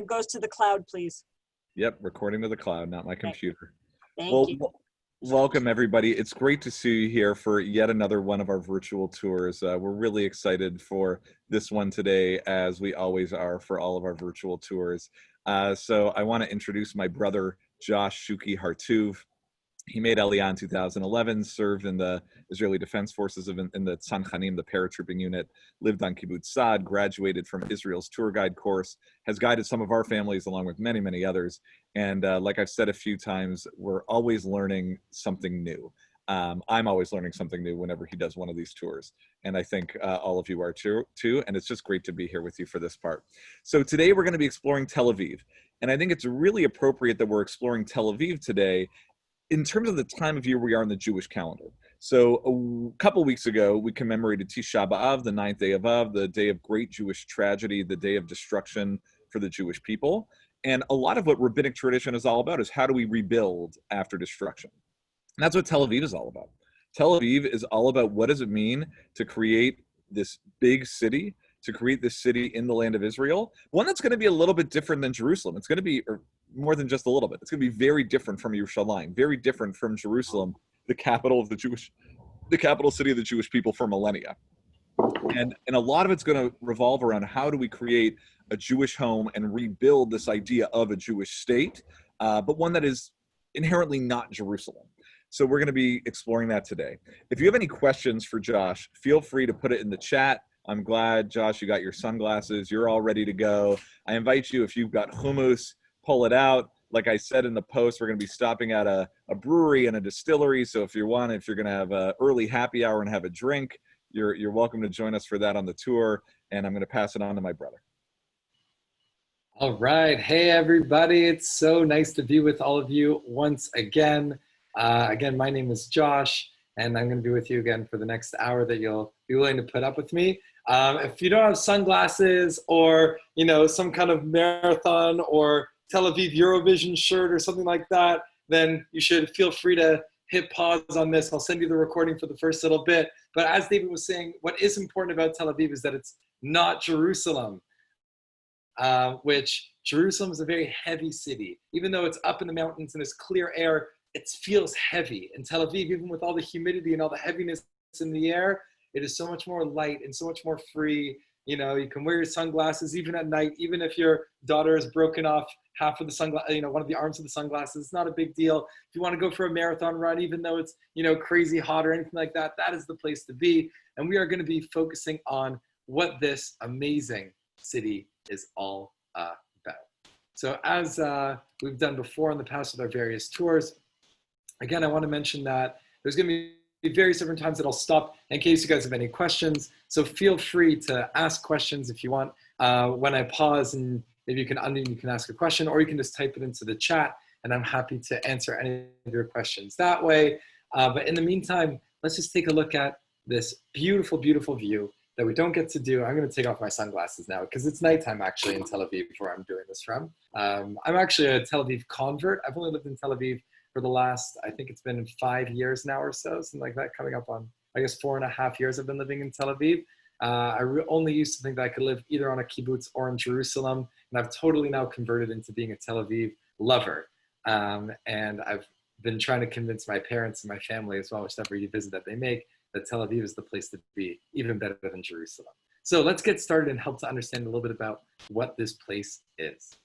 goes to the cloud, please. Yep, recording to the cloud, not my Okay. computer. Thank you. Welcome everybody. It's great to see you here for yet another one of our virtual tours. We're really excited for this one today, as we always are for all of our virtual tours. So I want to introduce my brother, Josh Shuki Hartuv. He made Aliyah in 2011, served in the Israeli Defense Forces in the Tzanchanim, the paratrooping unit, lived on Kibbutz Saad, graduated from Israel's tour guide course, has guided some of our families along with many, many others. And like I've said a few times, we're always learning something new. I'm always learning something new whenever he does one of these tours. And I think all of you are too. And it's just great to be here with you for this part. So today we're going to be exploring Tel Aviv. And I think it's really appropriate that we're exploring Tel Aviv today in terms of the time of year we are in the Jewish calendar. So a couple weeks ago, we commemorated Tisha B'Av, the 9th day of Av, the day of great Jewish tragedy, the day of destruction for the Jewish people. And a lot of what rabbinic tradition is all about is how do we rebuild after destruction? And that's what Tel Aviv is all about. Tel Aviv is all about what does it mean to create this big city, to create this city in the land of Israel, one that's going to be a little bit different than Jerusalem. It's going to be more than just a little bit. It's going to be very different from Yerushalayim, very different from Jerusalem, the capital city of the Jewish people for millennia. And a lot of it's going to revolve around how do we create a Jewish home and rebuild this idea of a Jewish state, but one that is inherently not Jerusalem. So we're going to be exploring that today. If you have any questions for Josh, feel free to put it in the chat. I'm glad, Josh, you got your sunglasses. You're all ready to go. I invite you, if you've got hummus, pull it out. Like I said in the post, we're going to be stopping at a brewery and a distillery. So if you're going to have an early happy hour and have a drink, you're welcome to join us for that on the tour. And I'm going to pass it on to my brother. All right. Hey, everybody. It's so nice to be with all of you once again. Again, my name is Josh, and I'm going to be with you again for the next hour that you'll be willing to put up with me. If you don't have sunglasses or, some kind of marathon or Tel Aviv Eurovision shirt or something like that, then you should feel free to hit pause on this. I'll send you the recording for the first little bit. But as David was saying, what is important about Tel Aviv is that it's not Jerusalem, which Jerusalem is a very heavy city. Even though it's up in the mountains and there's clear air, it feels heavy. In Tel Aviv, even with all the humidity and all the heaviness in the air, it is so much more light and so much more free. You can wear your sunglasses even at night, even if your daughter has broken off half of the sunglasses, one of the arms of the sunglasses. It's not a big deal. If you want to go for a marathon run, even though it's, crazy hot or anything like that, that is the place to be. And we are going to be focusing on what this amazing city is all about. So as we've done before in the past with our various tours, again, I want to mention that there's going to be various different times that I'll stop in case you guys have any questions. So feel free to ask questions if you want. When I pause, and maybe you can unmute, you can ask a question, or you can just type it into the chat, and I'm happy to answer any of your questions that way. But in the meantime, let's just take a look at this beautiful, beautiful view that we don't get to do. I'm going to take off my sunglasses now because it's nighttime actually in Tel Aviv where I'm doing this from. I'm actually a Tel Aviv convert. I've only lived in Tel Aviv for the last, I think it's been 5 years now or so, something like that, coming up on, I guess, 4.5 years I've been living in Tel Aviv. I only used to think that I could live either on a kibbutz or in Jerusalem, and I've totally now converted into being a Tel Aviv lover. And I've been trying to convince my parents and my family as well, which every visit that they make, that Tel Aviv is the place to be, even better than Jerusalem. So let's get started and help to understand a little bit about what this place is.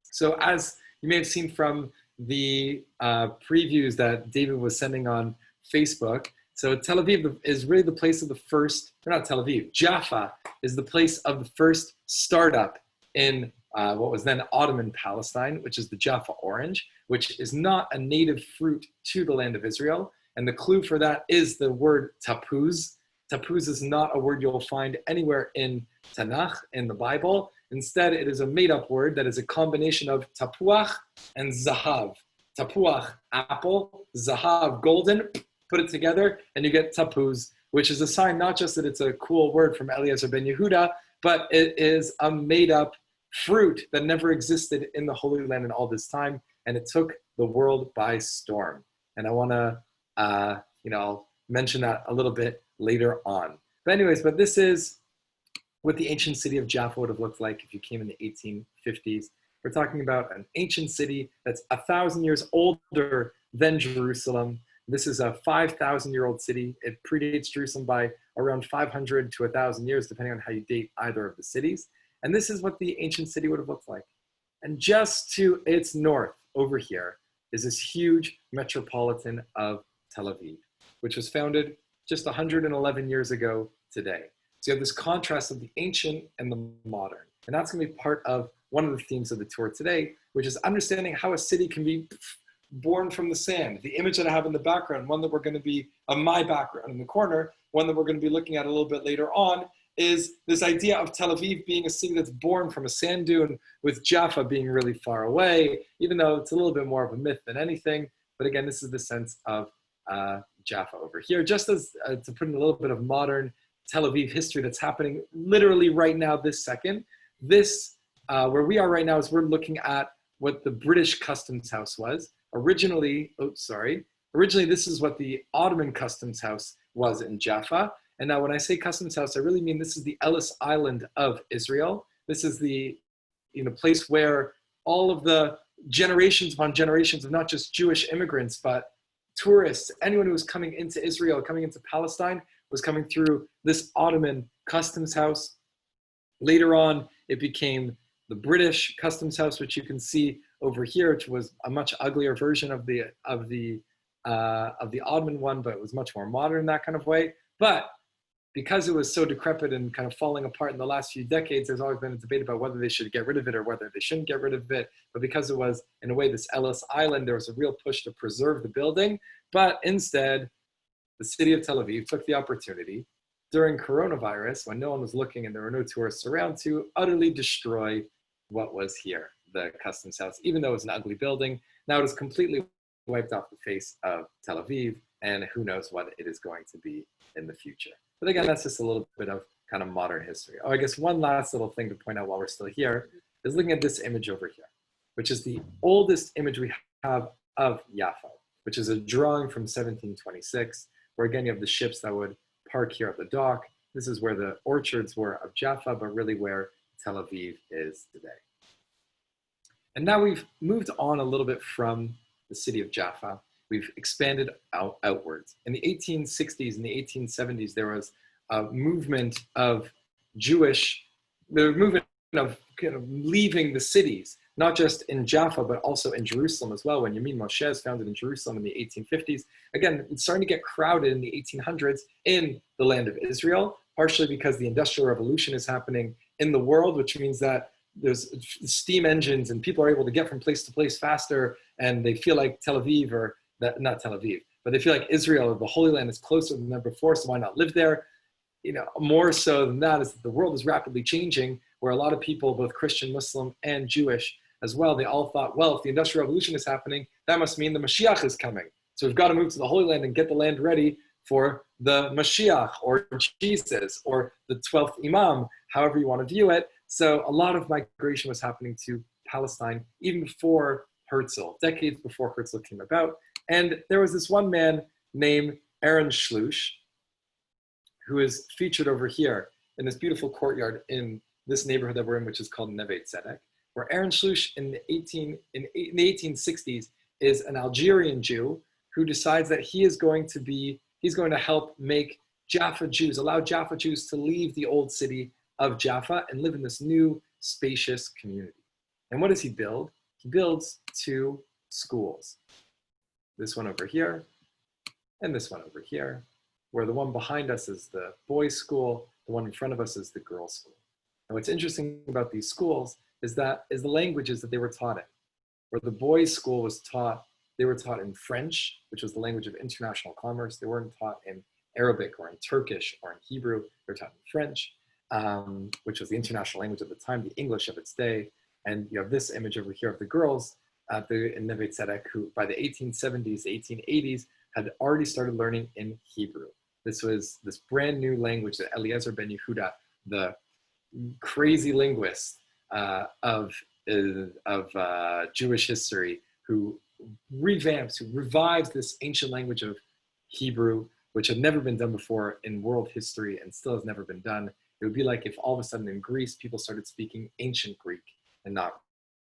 So as you may have seen from the previews that David was sending on Facebook, so Tel Aviv is really the place of the first, or not Tel Aviv, Jaffa is the place of the first startup in what was then Ottoman Palestine, which is the Jaffa Orange, which is not a native fruit to the land of Israel. And the clue for that is the word tapuz. Tapuz is not a word you'll find anywhere in Tanakh, in the Bible. Instead, it is a made-up word that is a combination of tapuach and zahav. Tapuach, apple, zahav, golden, put it together, and you get tapuz, which is a sign not just that it's a cool word from Eliezer ben Yehuda, but it is a made-up fruit that never existed in the Holy Land in all this time, and it took the world by storm. And I want to, I'll mention that a little bit later on. But anyways, this is what the ancient city of Jaffa would have looked like if you came in the 1850s. We're talking about an ancient city that's 1,000 years older than Jerusalem. This is a 5,000-year-old city. It predates Jerusalem by around 500 to 1,000 years, depending on how you date either of the cities. And this is what the ancient city would have looked like. And just to its north over here is this huge metropolitan of Tel Aviv, which was founded just 111 years ago today. So you have this contrast of the ancient and the modern. And that's going to be part of one of the themes of the tour today, which is understanding how a city can be born from the sand. The image that I have in the background, one that we're going to be, my background in the corner, one that we're going to be looking at a little bit later on, is this idea of Tel Aviv being a city that's born from a sand dune, with Jaffa being really far away, even though it's a little bit more of a myth than anything. But again, this is the sense of Jaffa over here. Just as to put in a little bit of modern Tel Aviv history that's happening literally right now, this second. This, where we are right now, is we're looking at what the British Customs House was. Originally, this is what the Ottoman Customs House was in Jaffa. And now when I say Customs House, I really mean this is the Ellis Island of Israel. This is the place where all of the generations upon generations of not just Jewish immigrants, but tourists, anyone who was coming into Israel, coming into Palestine, was coming through this Ottoman Customs House. Later on, it became the British Customs House, which you can see over here, which was a much uglier version of the Ottoman one, but it was much more modern in that kind of way. But because it was so decrepit and kind of falling apart in the last few decades, there's always been a debate about whether they should get rid of it or whether they shouldn't get rid of it. But because it was, in a way, this Ellis Island, there was a real push to preserve the building. But instead, the city of Tel Aviv took the opportunity during coronavirus, when no one was looking and there were no tourists around, to utterly destroy what was here, the Customs House. Even though it was an ugly building, now it is completely wiped off the face of Tel Aviv, and who knows what it is going to be in the future. But again, that's just a little bit of kind of modern history. Oh, I guess one last little thing to point out while we're still here is looking at this image over here, which is the oldest image we have of Jaffa, which is a drawing from 1726, where again, you have the ships that would park here at the dock. This is where the orchards were of Jaffa, but really where Tel Aviv is today. And now we've moved on a little bit from the city of Jaffa. We've expanded outwards. In the 1860s and the 1870s, there was a movement of kind of leaving the cities, not just in Jaffa, but also in Jerusalem as well. When Yamin Moshe is founded in Jerusalem in the 1850s, again, it's starting to get crowded in the 1800s in the land of Israel, partially because the Industrial Revolution is happening in the world, which means that there's steam engines and people are able to get from place to place faster, and they feel like Tel Aviv, or not Tel Aviv, but they feel like Israel or the Holy Land is closer than ever before, so why not live there? More so than that is that the world is rapidly changing, where a lot of people, both Christian, Muslim, and Jewish as well, they all thought, well, if the Industrial Revolution is happening, that must mean the Mashiach is coming. So we've got to move to the Holy Land and get the land ready for the Mashiach, or Jesus, or the 12th Imam, however you want to view it. So a lot of migration was happening to Palestine even before Herzl, decades before Herzl came about. And there was this one man named Aaron Shlush, who is featured over here in this beautiful courtyard in this neighborhood that we're in, which is called Neve Tzedek, where Aaron Shlush in the 1860s is an Algerian Jew who decides that he's going to help make Jaffa Jews, allow Jaffa Jews to leave the old city of Jaffa and live in this new spacious community. And what does he build? He builds two schools. This one over here and this one over here, where the one behind us is the boys' school, the one in front of us is the girls' school. And what's interesting about these schools is the languages that they were taught in. Where the boys' school was taught, they were taught in French, which was the language of international commerce. They weren't taught in Arabic or in Turkish or in Hebrew. They were taught in French, which was the international language at the time, the English of its day. And you have this image over here of the girls in Neve Tzedek, who by the 1870s, 1880s, had already started learning in Hebrew. This was this brand new language that Eliezer ben Yehuda, the crazy linguist of Jewish history, who revives this ancient language of Hebrew, which had never been done before in world history and still has never been done. It would be like if all of a sudden in Greece, people started speaking ancient Greek and not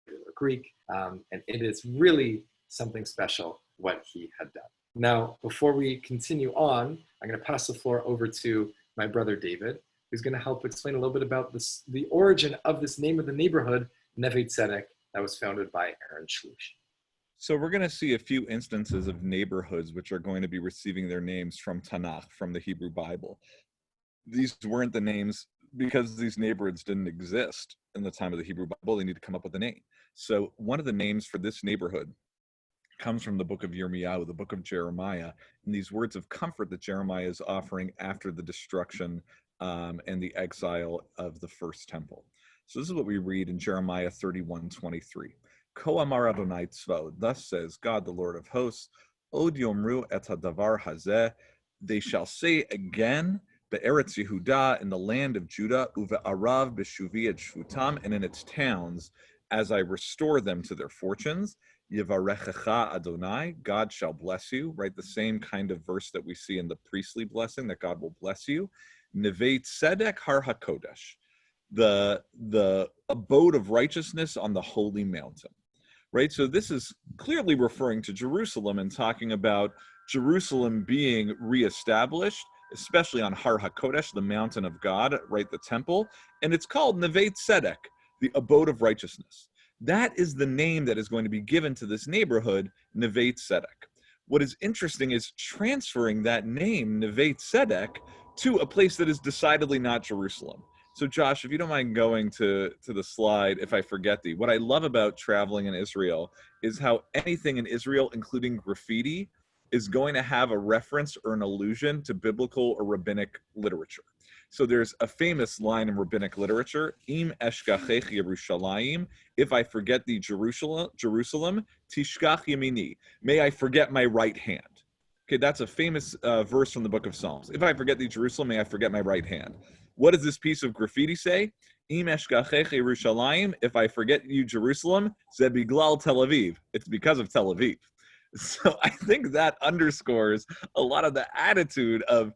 regular Greek, and it is really something special what he had done. Now, before we continue on, I'm going to pass the floor over to my brother David, who's going to help explain a little bit about the origin of this name of the neighborhood, Neve Tzedek, that was founded by Aaron Shlush. So we're going to see a few instances of neighborhoods which are going to be receiving their names from Tanakh, from the Hebrew Bible. These weren't the names because these neighborhoods didn't exist in the time of the Hebrew Bible. They need to come up with a name. So one of the names for this neighborhood comes from the book of Yirmiyahu, the book of Jeremiah, and these words of comfort that Jeremiah is offering after the destruction and the exile of the first temple. So this is what we read in Jeremiah 31:23. Ko amar Adonai Tzvaot, thus says God, the Lord of hosts, Od yomru et hadavar hazeh, they shall say again, Be'eretz Yehuda, in the land of Judah, uve'arav b'shuvi et shvutam, and in its towns, as I restore them to their fortunes, Yevarechecha Adonai, God shall bless you, right? The same kind of verse that we see in the priestly blessing, that God will bless you. Neve Tzedek Har HaKodesh, the abode of righteousness on the holy mountain, right? So this is clearly referring to Jerusalem and talking about Jerusalem being reestablished, especially on Har HaKodesh, the mountain of God, right, the temple, and it's called Neve Tzedek, the abode of righteousness. That is the name that is going to be given to this neighborhood, Neve Tzedek. What is interesting is transferring that name, Neve Tzedek, to a place that is decidedly not Jerusalem. So Josh, if you don't mind going to the slide, if I forget thee, what I love about traveling in Israel is how anything in Israel, including graffiti, is going to have a reference or an allusion to biblical or rabbinic literature. So there's a famous line in rabbinic literature, Im eshkachech Yerushalayim, if I forget thee Jerusalem, tishkach yamini, may I forget my right hand. Okay, that's a famous verse from the book of Psalms. If I forget thee Jerusalem, may I forget my right hand. What does this piece of graffiti say? Im eshkachech Yerushalayim, if I forget you Jerusalem, ze biglal Tel Aviv. It's because of Tel Aviv. So I think that underscores a lot of the attitude of,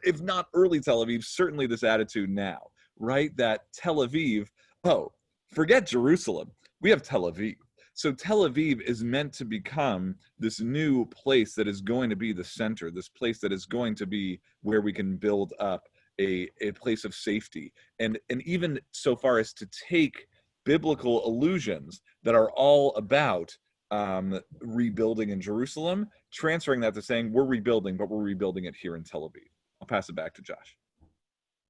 if not early Tel Aviv, certainly this attitude now, right? That Tel Aviv, oh, forget Jerusalem, we have Tel Aviv. So Tel Aviv is meant to become this new place that is going to be the center, this place that is going to be where we can build up a place of safety. And even so far as to take biblical allusions that are all about rebuilding in Jerusalem, transferring that to saying we're rebuilding, but we're rebuilding it here in Tel Aviv. I'll pass it back to Josh.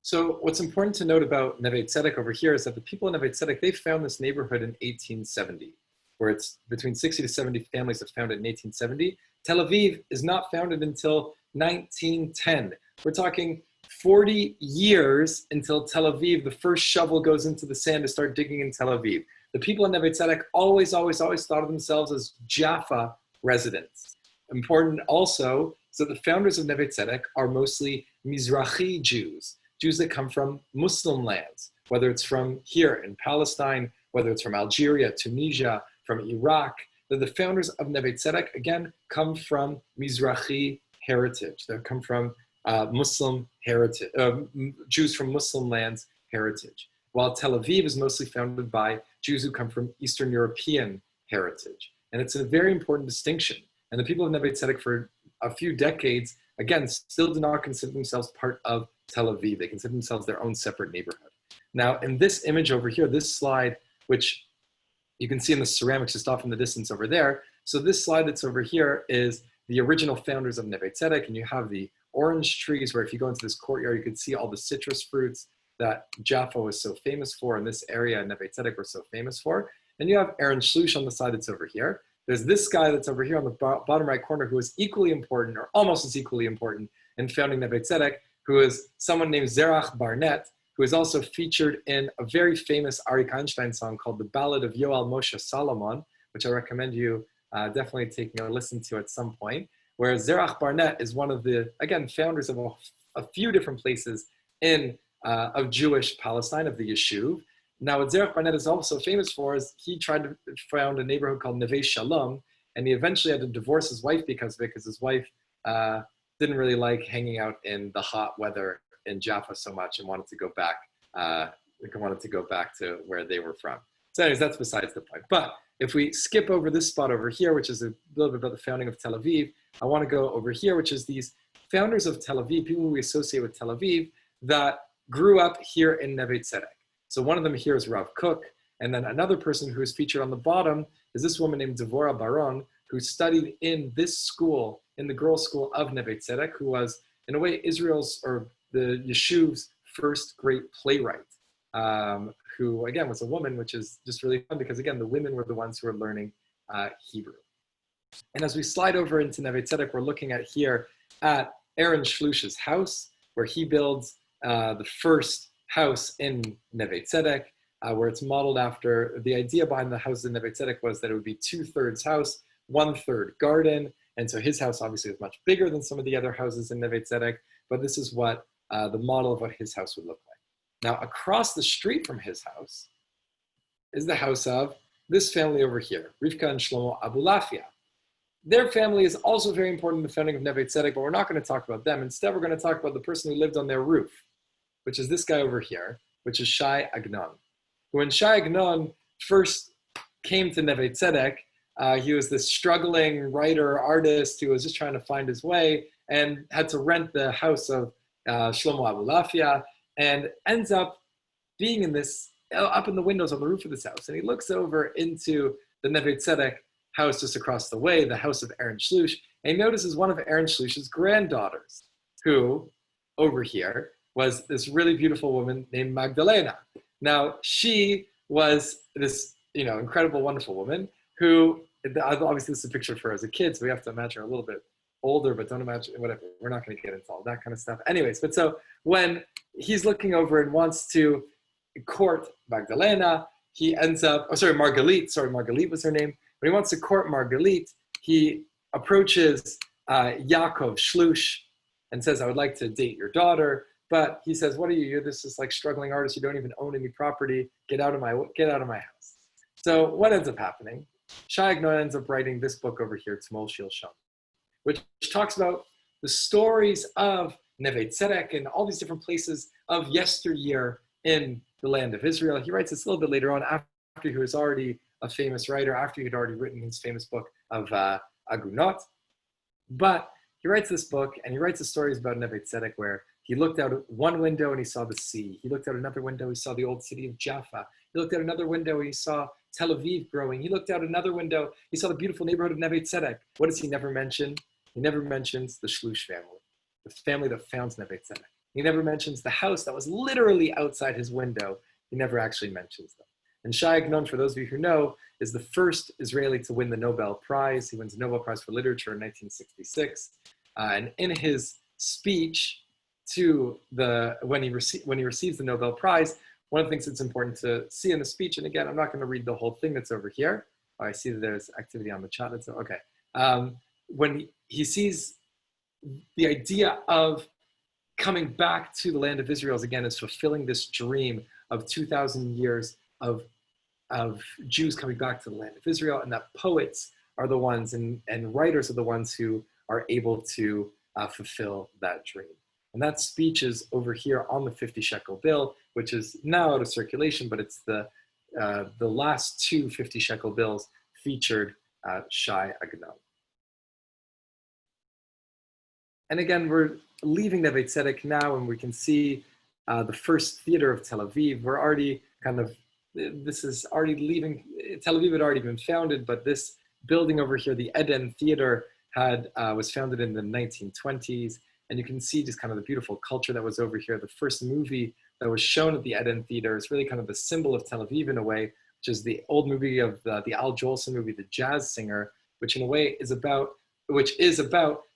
So what's important to note about Neve Tzedek over here is that the people in Neve Tzedek, they found this neighborhood in 1870, where it's between 60 to 70 families that found it in 1870. Tel Aviv is not founded until 1910. We're talking 40 years until Tel Aviv, the first shovel goes into the sand to start digging in Tel Aviv. The people in Neve Tzedek always thought of themselves as Jaffa residents. Important also, so the founders of Neve Tzedek are mostly Mizrahi Jews, Jews that come from Muslim lands, whether it's from here in Palestine, whether it's from Algeria, Tunisia, from Iraq. The founders of Neve Tzedek, again, come from Mizrahi heritage. They come from Muslim heritage, Jews from Muslim lands heritage. While Tel Aviv is mostly founded by Jews who come from Eastern European heritage. And it's a very important distinction. And the people of Neve Tzedek for a few decades, again, still do not consider themselves part of Tel Aviv. They consider themselves their own separate neighborhood. Now, in this image over here, this slide, which you can see in the ceramics just off in the distance over there. So this slide that's over here is the original founders of Neve Tzedek, and you have the orange trees where if you go into this courtyard, you can see all the citrus fruits that Jaffa was so famous for, and this area Neve Tzedek were so famous for. And you have Aaron Shlush on the side that's over here. There's this guy that's over here on the bottom right corner who is equally important, or almost as equally important, in founding Neve Tzedek, who is someone named Zerach Barnett, who is also featured in a very famous Arik Einstein song called The Ballad of Yoel Moshe Salomon, which I recommend you definitely taking a listen to at some point, where Zerach Barnett is one of the, again, founders of a few different places of Jewish Palestine, of the Yishuv. Now, what Zerach Barnett is also famous for is he tried to found a neighborhood called Neve Shalom, and he eventually had to divorce his wife because of it, because his wife didn't really like hanging out in the hot weather in Jaffa so much and wanted to go back to where they were from. So anyways, that's besides the point. But if we skip over this spot over here, which is a little bit about the founding of Tel Aviv, I want to go over here, which is these founders of Tel Aviv, people who we associate with Tel Aviv, that grew up here in Neve Tzedek. So one of them here is Rav Kook, and then another person who is featured on the bottom is this woman named Devorah Baron, who studied in this school, in the girls' school of Neve Tzedek, who was, in a way, Israel's, or the Yeshuv's first great playwright, who, again, was a woman, which is just really fun because, again, the women were the ones who were learning Hebrew. And as we slide over into Neve Tzedek, we're looking at here at Aaron Shlush's house, where he builds the first house in Neve Tzedek, where it's modeled after, the idea behind the house in Neve Tzedek was that it would be 2/3 house, 1/3 garden. And so his house obviously is much bigger than some of the other houses in Neve Tzedek, but this is what the model of what his house would look like. Now, across the street from his house is the house of this family over here, Rivka and Shlomo Abulafia. Their family is also very important in the founding of Neve Tzedek, but we're not going to talk about them. Instead, we're going to talk about the person who lived on their roof, which is this guy over here, which is Shai Agnon. When Shai Agnon first came to Neve Tzedek, he was this struggling writer, artist who was just trying to find his way and had to rent the house of Shlomo Abulafia, and ends up being in this, up in the windows on the roof of this house. And he looks over into the Neve Tzedek house just across the way, the house of Aaron Shlush, and he notices one of Aaron Shlush's granddaughters, who, over here, was this really beautiful woman named Magdalena. Now, she was this, incredible, wonderful woman who, obviously this is a picture of her as a kid, so we have to imagine her a little bit older, but don't imagine, whatever, we're not going to get into all that kind of stuff. Anyways, but so when he's looking over and wants to court Magdalena, he ends up, Margalit was her name. When he wants to court Margalit, he approaches Yaakov Shlush and says, I would like to date your daughter. But he says, what are you? You're this like struggling artist. You don't even own any property. Get out of my house. So what ends up happening? Shai Agnon ends up writing this book over here, T'mol Shil Shom, which talks about the stories of Neve Tzedek and all these different places of yesteryear in the land of Israel. He writes this a little bit later on, after he was already a famous writer, after he had already written his famous book of Agunot. But he writes this book, and he writes the stories about Neve Tzedek, where he looked out one window and he saw the sea. He looked out another window, he saw the old city of Jaffa. He looked out another window and he saw Tel Aviv growing. He looked out another window, he saw the beautiful neighborhood of Neve Tzedek. What does he never mention? He never mentions the Shlush family, the family that founds Neve Tzedek. He never mentions the house that was literally outside his window. He never actually mentions them. And Shai Agnon, for those of you who know, is the first Israeli to win the Nobel Prize. He wins the Nobel Prize for Literature in 1966. And in his speech when he receives the Nobel Prize, one of the things that's important to see in the speech, and again, I'm not going to read the whole thing that's over here. Oh, I see that there's activity on the chat. That's okay. When he sees the idea of coming back to the land of Israel again as fulfilling this dream of 2,000 years of Jews coming back to the land of Israel, and that poets are the ones and writers are the ones who are able to fulfill that dream. And that speech is over here on the 50 shekel bill, which is now out of circulation, but it's the last two 50 shekel bills featured Shai Agnon. And again, we're leaving Neve Tzedek now, and we can see the first theater of Tel Aviv. We're already this is already leaving, Tel Aviv had already been founded, but this building over here, the Eden Theater, was founded in the 1920s. And you can see just kind of the beautiful culture that was over here. The first movie that was shown at the Eden Theater is really kind of the symbol of Tel Aviv in a way, which is the old movie of the Al Jolson movie, The Jazz Singer, which in a way is about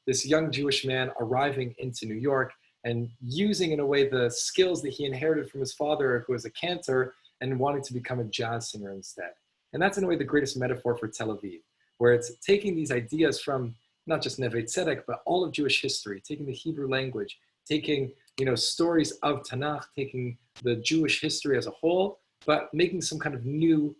this young Jewish man arriving into New York and using in a way the skills that he inherited from his father, who was a cantor, and wanting to become a jazz singer instead. And that's in a way the greatest metaphor for Tel Aviv, where it's taking these ideas from not just Neve Tzedek, but all of Jewish history, taking the Hebrew language, taking stories of Tanakh, taking the Jewish history as a whole, but making some kind of new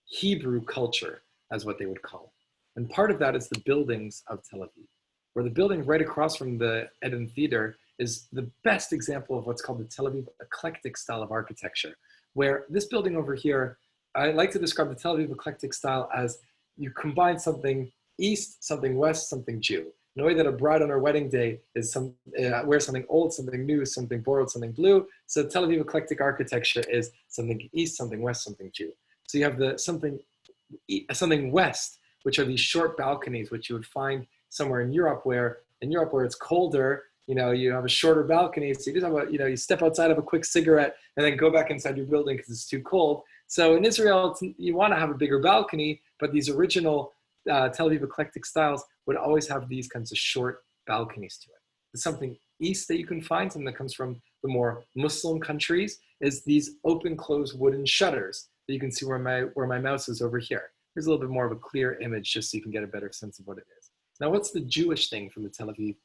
Hebrew culture, as what they would call it. And part of that is the buildings of Tel Aviv, where the building right across from the Eden Theater is the best example of what's called the Tel Aviv eclectic style of architecture, where this building over here I like to describe the Tel Aviv eclectic style as you combine something East, something West, something Jew. In a way that a bride on her wedding day is wears something old, something new, something borrowed, something blue. So Tel Aviv eclectic architecture is something East, something West, something Jew. So you have something West, which are these short balconies, which you would find somewhere in Europe where it's colder, you have a shorter balcony. So you just have you step outside, have a quick cigarette, and then go back inside your building because it's too cold. So in Israel, you want to have a bigger balcony, but these original Tel Aviv eclectic styles would always have these kinds of short balconies to it. There's something East that you can find, something that comes from the more Muslim countries, is these open, closed wooden shutters that you can see where my mouse is over here. Here's a little bit more of a clear image just so you can get a better sense of what it is. Now, what's the Jewish thing from the Tel Aviv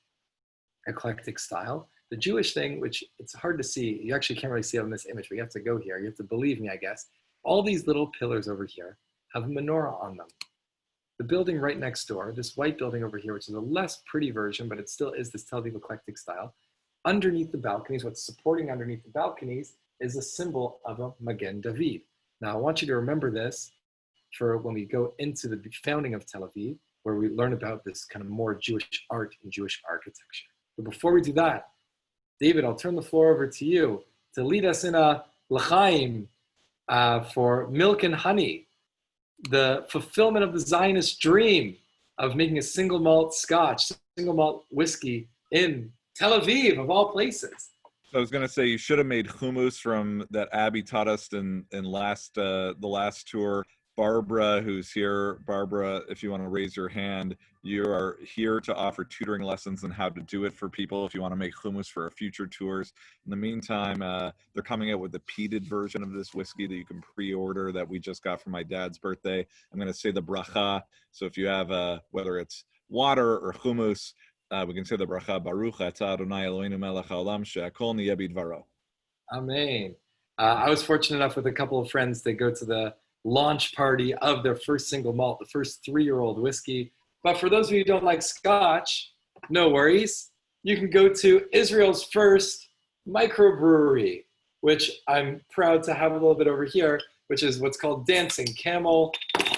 eclectic style? The Jewish thing, which it's hard to see, you actually can't really see it on this image, but you have to go here. You have to believe me, I guess. All these little pillars over here have a menorah on them. The building right next door, this white building over here, which is a less pretty version, but it still is this Tel Aviv eclectic style. Underneath the balconies, what's supporting underneath the balconies is a symbol of a Magen David. Now, I want you to remember this for when we go into the founding of Tel Aviv, where we learn about this kind of more Jewish art and Jewish architecture. But before we do that, David, I'll turn the floor over to you to lead us in a l'chaim for milk and honey, the fulfillment of the Zionist dream of making a single malt scotch, single malt whiskey in Tel Aviv, of all places. I was going to say, you should have made hummus from that Abby taught us in the last tour. Barbara, who's here. Barbara, if you want to raise your hand, you are here to offer tutoring lessons on how to do it for people if you want to make hummus for future tours. In the meantime, they're coming out with the peated version of this whiskey that you can pre-order that we just got for my dad's birthday. I'm going to say the bracha. So if you have, whether it's water or hummus, we can say the bracha, Baruch atah Adonai Eloheinu melech haolam she'akol niyeh bidvaro. Amen. I was fortunate enough with a couple of friends to go to the launch party of their first single malt, the first 3-year-old whiskey. But for those of you who don't like scotch, no worries. You can go to Israel's first microbrewery, which I'm proud to have a little bit over here, which is what's called Dancing Camel.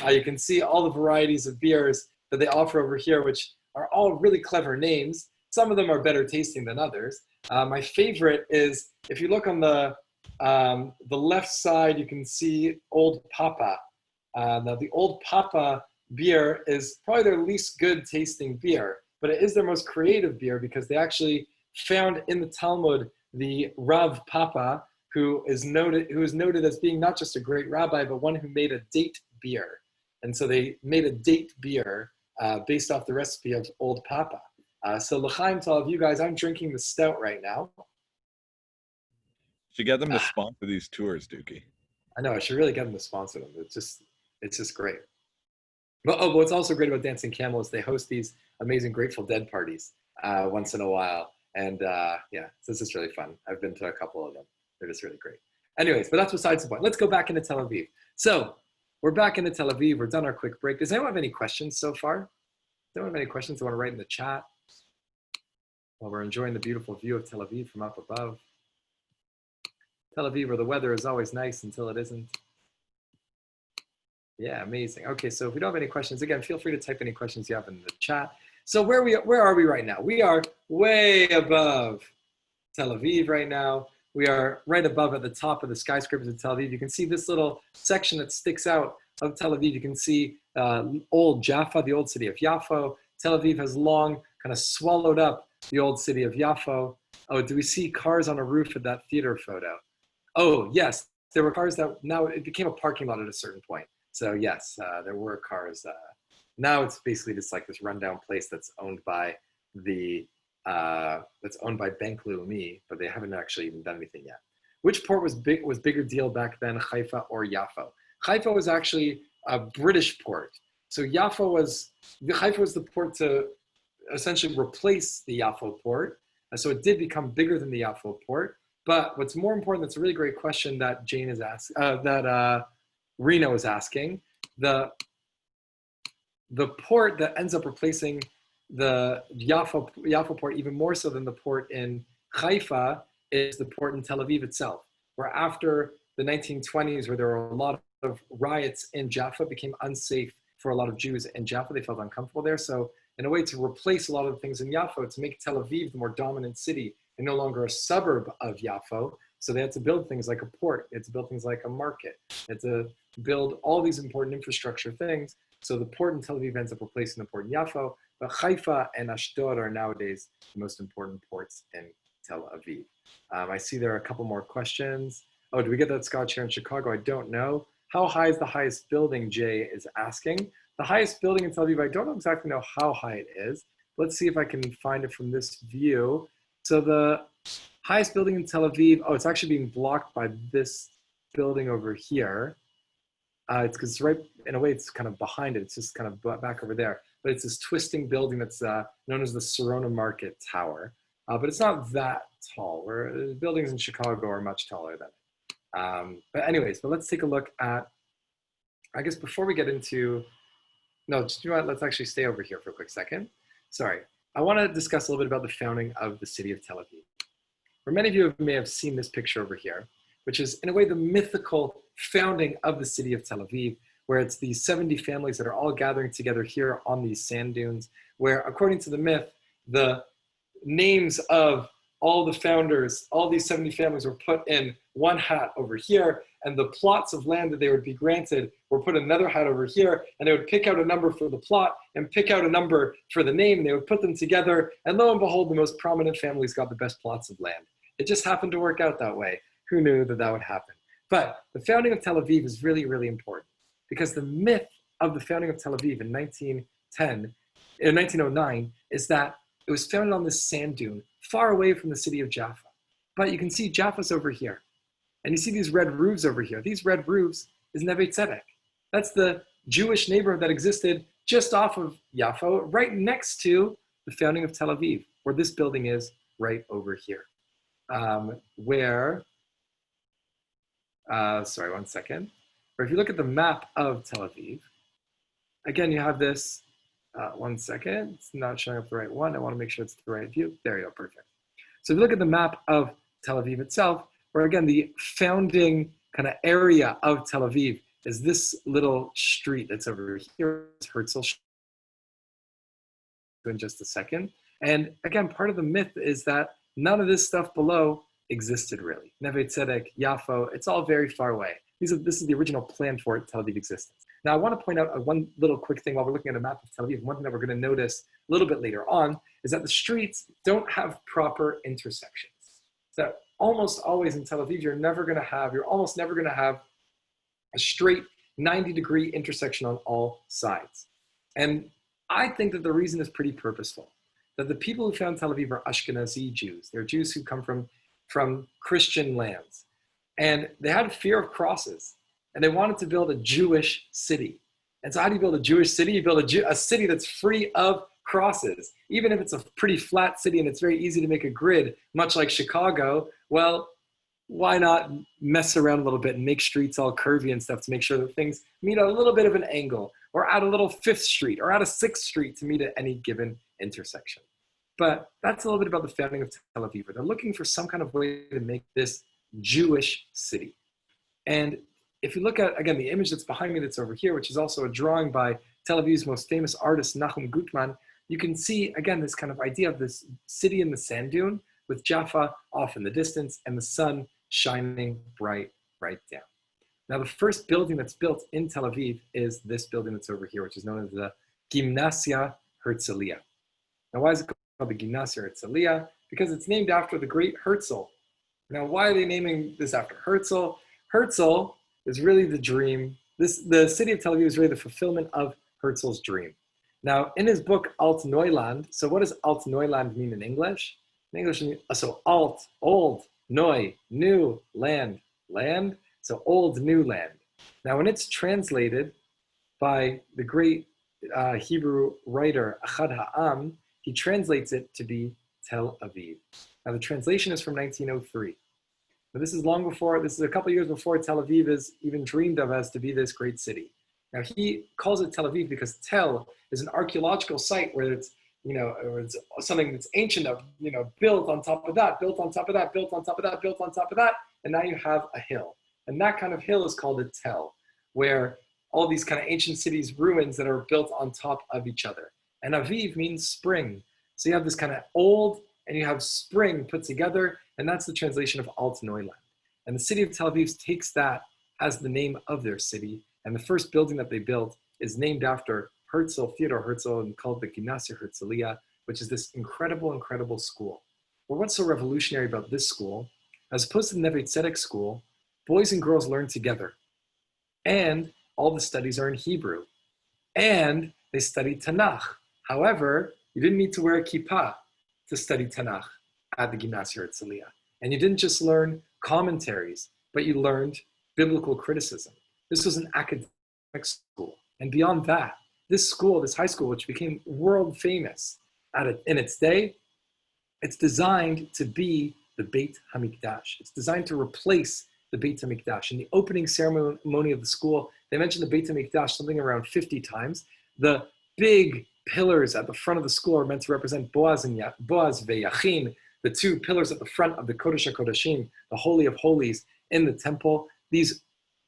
You can see all the varieties of beers that they offer over here, which are all really clever names. Some of them are better tasting than others. My favorite is, if you look on the left side, you can see Old Papa. Now, the Old Papa beer is probably their least good tasting beer, but it is their most creative beer because they actually found in the Talmud the Rav Papa, who is noted as being not just a great rabbi, but one who made a date beer. And so they made a date beer based off the recipe of Old Papa. So l'chaim to all of you guys. I'm drinking the stout right now. Should get them to sponsor these tours, Dookie. I know, I should really get them to sponsor them. It's just great. But what's also great about Dancing Camel is they host these amazing Grateful Dead parties once in a while. And yeah, this is really fun. I've been to a couple of them. They're just really great. Anyways, but that's besides the point. Let's go back into Tel Aviv. So we're back into Tel Aviv. We're done our quick break. Does anyone have any questions so far? Does anyone have any questions they want to write in the chat? While we're enjoying the beautiful view of Tel Aviv from up above. Tel Aviv, where the weather is always nice until it isn't. Yeah, amazing. Okay, so if we don't have any questions, again, feel free to type any questions you have in the chat. So where are we right now? We are way above Tel Aviv right now. We are right above at the top of the skyscrapers of Tel Aviv. You can see this little section that sticks out of Tel Aviv. You can see old Jaffa, the old city of Yafo. Tel Aviv has long kind of swallowed up the old city of Yafo. Oh, do we see cars on a roof at that theater photo? Oh, yes, there were cars that now it became a parking lot at a certain point. So yes, there were cars. Now it's basically just like this rundown place that's owned by Bank Leumi, but they haven't actually even done anything yet. Which port was bigger deal back then, Haifa or Yafo? Haifa was actually a British port. So Haifa was the port to essentially replace the Yafo port. So it did become bigger than the Yafo port. But what's more important, that's a really great question that Jane is asking, that Reno is asking. The port that ends up replacing the Yafo port even more so than the port in Haifa is the port in Tel Aviv itself, where after the 1920s, where there were a lot of riots in Jaffa, became unsafe for a lot of Jews in Jaffa. They felt uncomfortable there. So in a way to replace a lot of the things in Jaffa, to make Tel Aviv the more dominant city and no longer a suburb of Jaffa, so they had to build things like a port, they had to build things like a market, they had to build all these important infrastructure things. So the port in Tel Aviv ends up replacing the port in Jaffa, but Haifa and Ashdod are nowadays the most important ports in Tel Aviv. I see there are a couple more questions. Oh, do we get that Scotch here in Chicago? I don't know. How high is the highest building, Jay is asking. The highest building in Tel Aviv, I don't exactly know how high it is. Let's see if I can find it from this view. So the highest building in Tel Aviv, oh, it's actually being blocked by this building over here. It's because it's right, in a way, it's kind of behind it. It's just kind of back over there. But it's this twisting building that's known as the Serona Market Tower. But it's not that tall. Where the buildings in Chicago are much taller than it. But anyways, let's take a look at, I guess before we get into, no, just, you know what, let's actually stay over here for a quick second. Sorry. I want to discuss a little bit about the founding of the city of Tel Aviv. For many of you may have seen this picture over here, which is in a way the mythical founding of the city of Tel Aviv, where it's these 70 families that are all gathering together here on these sand dunes, where according to the myth, the names of all the founders, all these 70 families were put in one hat over here, and the plots of land that they would be granted were put in another hat over here, and they would pick out a number for the plot and pick out a number for the name, and they would put them together, and lo and behold, the most prominent families got the best plots of land. It just happened to work out that way. Who knew that that would happen? But the founding of Tel Aviv is really, really important, because the myth of the founding of Tel Aviv in 1909 is that it was founded on this sand dune far away from the city of Jaffa. But you can see Jaffa's over here. And you see these red roofs over here. These red roofs is Neve Tzedek. That's the Jewish neighborhood that existed just off of Jaffa, right next to the founding of Tel Aviv, where this building is right over here. Sorry, one second. Or if you look at the map of Tel Aviv, again, you have this, one second, it's not showing up the right one. I want to make sure it's the right view. There you go, perfect. So if you look at the map of Tel Aviv itself, where again, the founding kind of area of Tel Aviv is this little street that's over here, Herzl Street, in just a second. And again, part of the myth is that none of this stuff below existed really. Neve Tzedek, Jaffa, it's all very far away. This is the original plan for Tel Aviv existence. Now I want to point out one little quick thing while we're looking at a map of Tel Aviv. One thing that we're going to notice a little bit later on is that the streets don't have proper intersections. So almost always in Tel Aviv, you're almost never going to have a straight 90-degree intersection on all sides. And I think that the reason is pretty purposeful. That the people who found Tel Aviv are Ashkenazi Jews. They're Jews who come from Christian lands. And they had a fear of crosses. And they wanted to build a Jewish city. And so how do you build a Jewish city? You build a city that's free of crosses. Even if it's a pretty flat city and it's very easy to make a grid, much like Chicago, well, why not mess around a little bit and make streets all curvy and stuff to make sure that things meet at a little bit of an angle, or add a little 5th Street, or add a 6th Street to meet at any given intersection. But that's a little bit about the founding of Tel Aviv. They're looking for some kind of way to make this Jewish city. And if you look at, again, the image that's behind me that's over here, which is also a drawing by Tel Aviv's most famous artist, Nahum Gutman, you can see, again, this kind of idea of this city in the sand dune with Jaffa off in the distance and the sun shining bright right down. Now, the first building that's built in Tel Aviv is this building that's over here, which is known as the Gymnasia Herzliya. Now, why is it called the Gymnasia Herzliya? Because it's named after the great Herzl. Now, why are they naming this after Herzl? Herzl is really the dream. The city of Tel Aviv is really the fulfillment of Herzl's dream. Now, in his book, Alt Neuland, so what does Alt Neuland mean in English? In English, so alt, old, neu, new, land, land, so old, new land. Now, when it's translated by the great Hebrew writer, Achad Ha'am, he translates it to be Tel Aviv. Now, the translation is from 1903. But this is long before, this is a couple years before Tel Aviv is even dreamed of as to be this great city. Now, he calls it Tel Aviv because Tel is an archaeological site where it's, or it's something that's ancient of, built on top of that, built on top of that, built on top of that, built on top of that, and now you have a hill. And that kind of hill is called a tel. where all these kind of ancient cities, ruins that are built on top of each other. And Aviv means spring. So you have this kind of old and you have spring put together, and that's the translation of Alt Neuland. And the city of Tel Aviv takes that as the name of their city. And the first building that they built is named after Herzl, Theodor Herzl, and called the Gymnasia Herzliya, which is this incredible, incredible school. Well, what's so revolutionary about this school? As opposed to the Neve Tzedek school, boys and girls learn together. And all the studies are in Hebrew. And they study Tanakh. However, you didn't need to wear a kippah to study Tanakh at the Gymnasia Herzliya. And you didn't just learn commentaries, but you learned biblical criticism. This was an academic school. And beyond that, this school, this high school, which became world famous in its day, it's designed to be the Beit HaMikdash. It's designed to replace the Beit HaMikdash. In the opening ceremony of the school, they mentioned the Beit HaMikdash something around 50 times. The big pillars at the front of the school are meant to represent Boaz ve'Yachin, the two pillars at the front of the Kodesh HaKodeshim, the Holy of Holies in the temple. These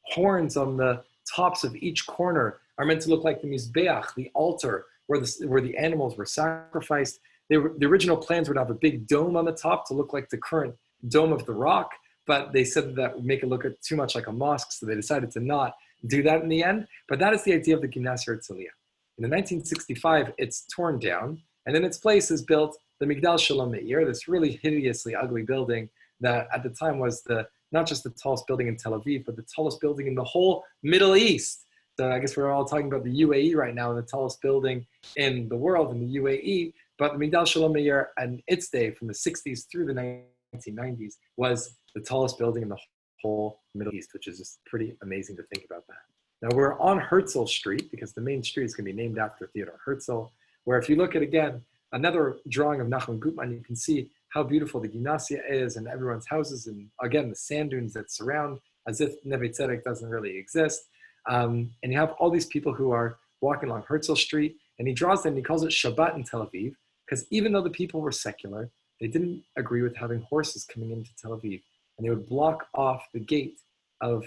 horns on the tops of each corner are meant to look like the Mizbeach, the altar, where the animals were sacrificed. The original plans would have a big dome on the top to look like the current Dome of the Rock, but they said that would make it look too much like a mosque, so they decided to not do that in the end. But that is the idea of the Gymnasia Herzliya. In 1965, it's torn down, and in its place is built the Migdal Shalom Meir, this really hideously ugly building that at the time was not just the tallest building in Tel Aviv, but the tallest building in the whole Middle East. So I guess we're all talking about the UAE right now, the tallest building in the world in the UAE. But the Migdal Shalom Meir, in its day, from the 60s through the 1990s, was the tallest building in the whole Middle East, which is just pretty amazing to think about that. Now we're on Herzl Street, because the main street is going to be named after Theodor Herzl, where if you look at, again, another drawing of Nachman Gutman, you can see how beautiful the Gymnasia is and everyone's houses, and again, the sand dunes that surround, as if Neve Tzedek doesn't really exist. And you have all these people who are walking along Herzl Street, and he draws them, and he calls it Shabbat in Tel Aviv, because even though the people were secular, they didn't agree with having horses coming into Tel Aviv, and they would block off the gate of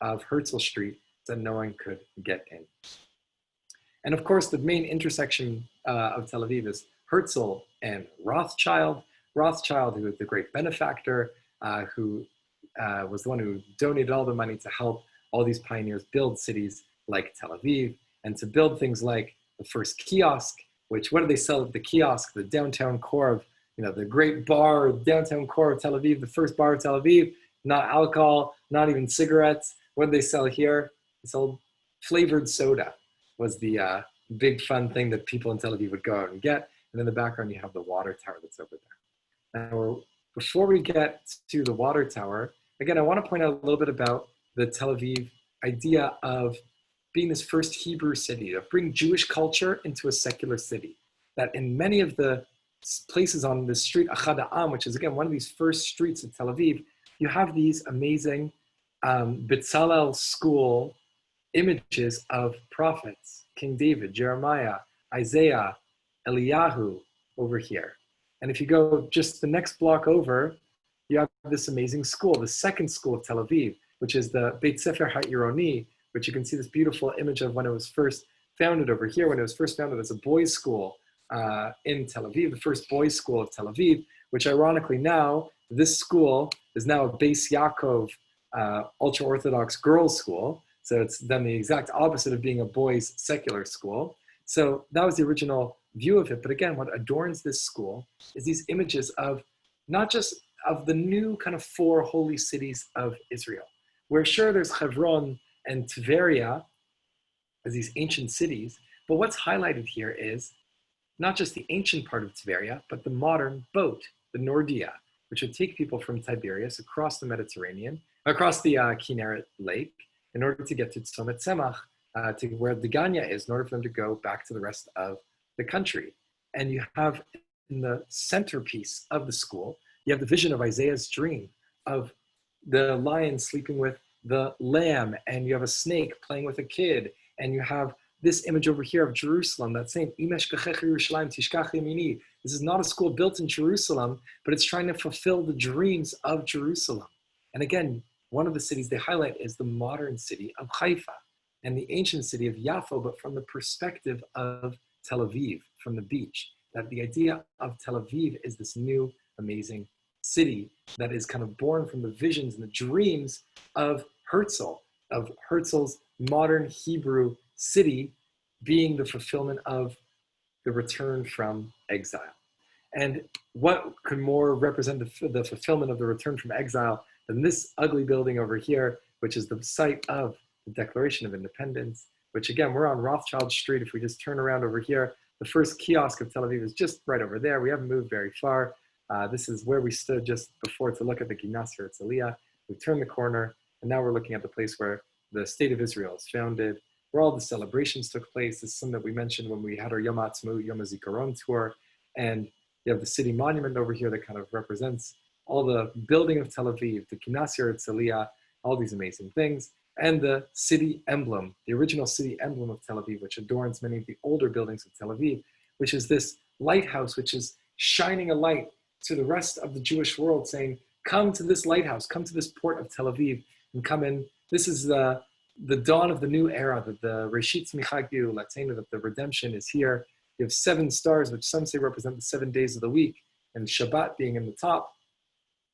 Herzl Street so no one could get in. And of course, the main intersection of Tel Aviv is Herzl and Rothschild. Rothschild, who was the great benefactor, who was the one who donated all the money to help all these pioneers build cities like Tel Aviv, and to build things like the first kiosk, which, what did they sell at the kiosk? The downtown core of, the great bar, downtown core of Tel Aviv, the first bar of Tel Aviv, not alcohol, not even cigarettes. What did they sell here? They sold flavored soda, was the big fun thing that people in Tel Aviv would go out and get. And in the background, you have the water tower that's over there. Now, before we get to the water tower, again, I want to point out a little bit about the Tel Aviv idea of being this first Hebrew city, of bring Jewish culture into a secular city. That in many of the places on the street Achad Ha'am, which is again one of these first streets of Tel Aviv, you have these amazing B'Tzalel school images of prophets, King David, Jeremiah, Isaiah, Eliyahu over here. And if you go just the next block over, you have this amazing school, the second school of Tel Aviv, which is the Beit Sefer HaIroni, which you can see this beautiful image of when it was first founded over here, when it was first founded as a boys' school in Tel Aviv, the first boys' school of Tel Aviv, which ironically now, this school is now a Beis Yaakov ultra-Orthodox girls' school. So it's done the exact opposite of being a boys' secular school. So that was the original view of it. But again, what adorns this school is these images of not just of the new kind of four holy cities of Israel, where sure there's Hebron and Tveria as these ancient cities, but what's highlighted here is not just the ancient part of Tveria, but the modern boat, the Nordia, which would take people from Tiberias across the Mediterranean, across the Kinneret Lake, in order to get to Tzomet Tzemach, to where the Ganya is, in order for them to go back to the rest of the country. And you have in the centerpiece of the school, you have the vision of Isaiah's dream of the lion sleeping with the lamb, and you have a snake playing with a kid, and you have this image over here of Jerusalem, that saying, this is not a school built in Jerusalem, but it's trying to fulfill the dreams of Jerusalem. And again, one of the cities they highlight is the modern city of Haifa, and the ancient city of Jaffa, but from the perspective of Tel Aviv, from the beach. That the idea of Tel Aviv is this new, amazing city that is kind of born from the visions and the dreams of Herzl's modern Hebrew city being the fulfillment of the return from exile. And what could more represent the fulfillment of the return from exile than this ugly building over here, which is the site of the Declaration of Independence, which again, we're on Rothschild Street. If we just turn around over here, the first kiosk of Tel Aviv is just right over there. We haven't moved very far. This is where we stood just before to look at the Gimnasia Herzliya. We turned the corner, and now we're looking at the place where the State of Israel is founded, where all the celebrations took place. This is something that we mentioned when we had our Yom HaAtzmaut, Yom HaZikaron tour. And you have the city monument over here that kind of represents all the building of Tel Aviv, the Gimnasia Herzliya, all these amazing things, and the city emblem, the original city emblem of Tel Aviv, which adorns many of the older buildings of Tel Aviv, which is this lighthouse, which is shining a light to the rest of the Jewish world, saying, come to this lighthouse, come to this port of Tel Aviv, and come in. This is the dawn of the new era, that the Reshit Tzmicha Geulatenu, that the redemption is here. You have 7 stars, which some say represent the 7 days of the week, and Shabbat being in the top.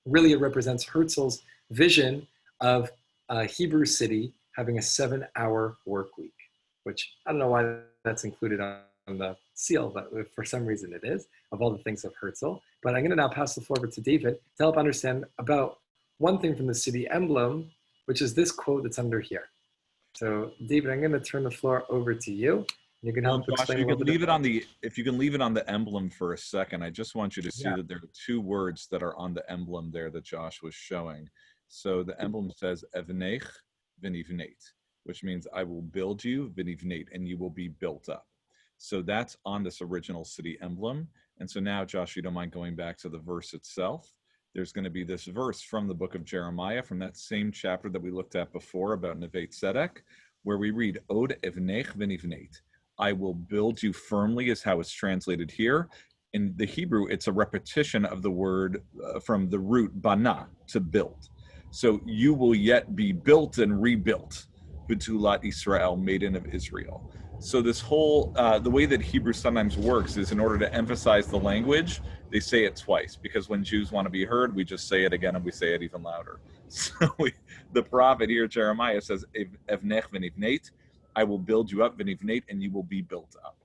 Really, it represents Herzl's vision of a Hebrew city having a 7-hour work week, which I don't know why that's included on the seal, but for some reason it is, of all the things of Herzl. But I'm going to now pass the floor over to David to help understand about one thing from the city emblem, which is this quote that's under here. So, David, I'm going to turn the floor over to you. You can help explain. Josh, if you can leave it on the emblem for a second, I just want you to see that there are 2 words that are on the emblem there that Josh was showing. So the emblem says Evnech v'nivneit, which means I will build you v'nivneit, and you will be built up. So that's on this original city emblem. And so now, Josh, you don't mind going back to the verse itself. There's going to be this verse from the book of Jeremiah, from that same chapter that we looked at before about Neve Tzedek, where we read, Od evnech v'nivneit. I will build you firmly, is how it's translated here. In the Hebrew, it's a repetition of the word from the root bana, to build. So you will yet be built and rebuilt, B'tulat Israel, maiden of Israel. So this whole, the way that Hebrew sometimes works is in order to emphasize the language, they say it twice, because when Jews want to be heard, we just say it again and we say it even louder. So the prophet here, Jeremiah, says, Evnech v'nivneit, I will build you up, v'nivneit, and you will be built up.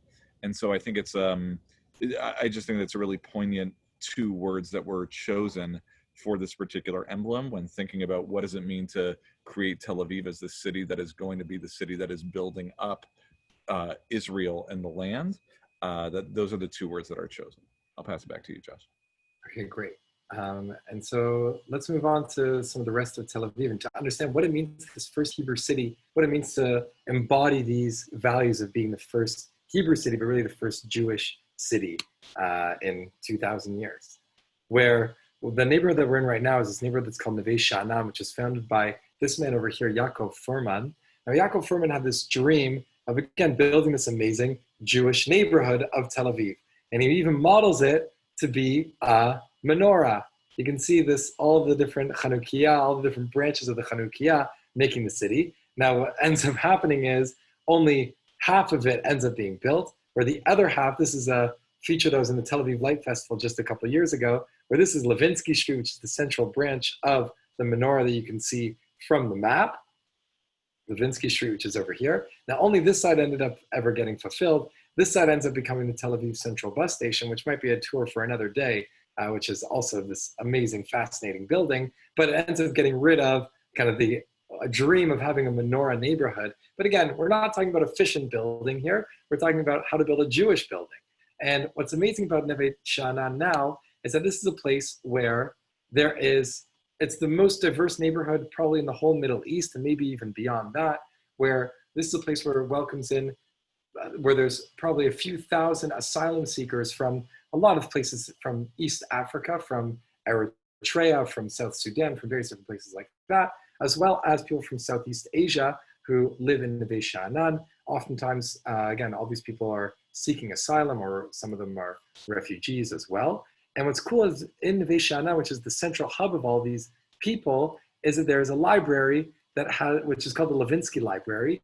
And so I think it's, I just think that's a really poignant 2 words that were chosen for this particular emblem when thinking about what does it mean to create Tel Aviv as the city that is going to be the city that is building up Israel and the land. Those are the 2 words that are chosen. I'll pass it back to you, Josh. Okay, great. And so let's move on to some of the rest of Tel Aviv and to understand what it means, this first Hebrew city, what it means to embody these values of being the first Hebrew city, but really the first Jewish city in 2,000 years. Where the neighborhood that we're in right now is this neighborhood that's called Neve Sha'anan, which is founded by this man over here, Yaakov Furman. Now, Yaakov Furman had this dream of, again, building this amazing Jewish neighborhood of Tel Aviv. And he even models it to be a menorah. You can see this, all the different Chanukiah, all the different branches of the Chanukiah making the city. Now, what ends up happening is only half of it ends up being built, where the other half, this is a feature that was in the Tel Aviv Light Festival just a couple of years ago, where this is Levinsky Street, which is the central branch of the menorah that you can see from the map. Levinsky Street, which is over here. Now, only this side ended up ever getting fulfilled. This side ends up becoming the Tel Aviv Central Bus Station, which might be a tour for another day, which is also this amazing, fascinating building. But it ends up getting rid of kind of the dream of having a menorah neighborhood. But again, we're not talking about a efficient building here. We're talking about how to build a Jewish building. And what's amazing about Neve Sha'anan now is that this is a place where it's the most diverse neighborhood probably in the whole Middle East, and maybe even beyond that, where this is a place where it welcomes in, where there's probably a few thousand asylum seekers from a lot of places, from East Africa, from Eritrea, from South Sudan, from various different places like that, as well as people from Southeast Asia who live in Neve Sha'anan. Oftentimes, again, all these people are seeking asylum, or some of them are refugees as well. And what's cool is in Neve Sha'anan, which is the central hub of all these people, is that there is a library which is called the Levinsky Library.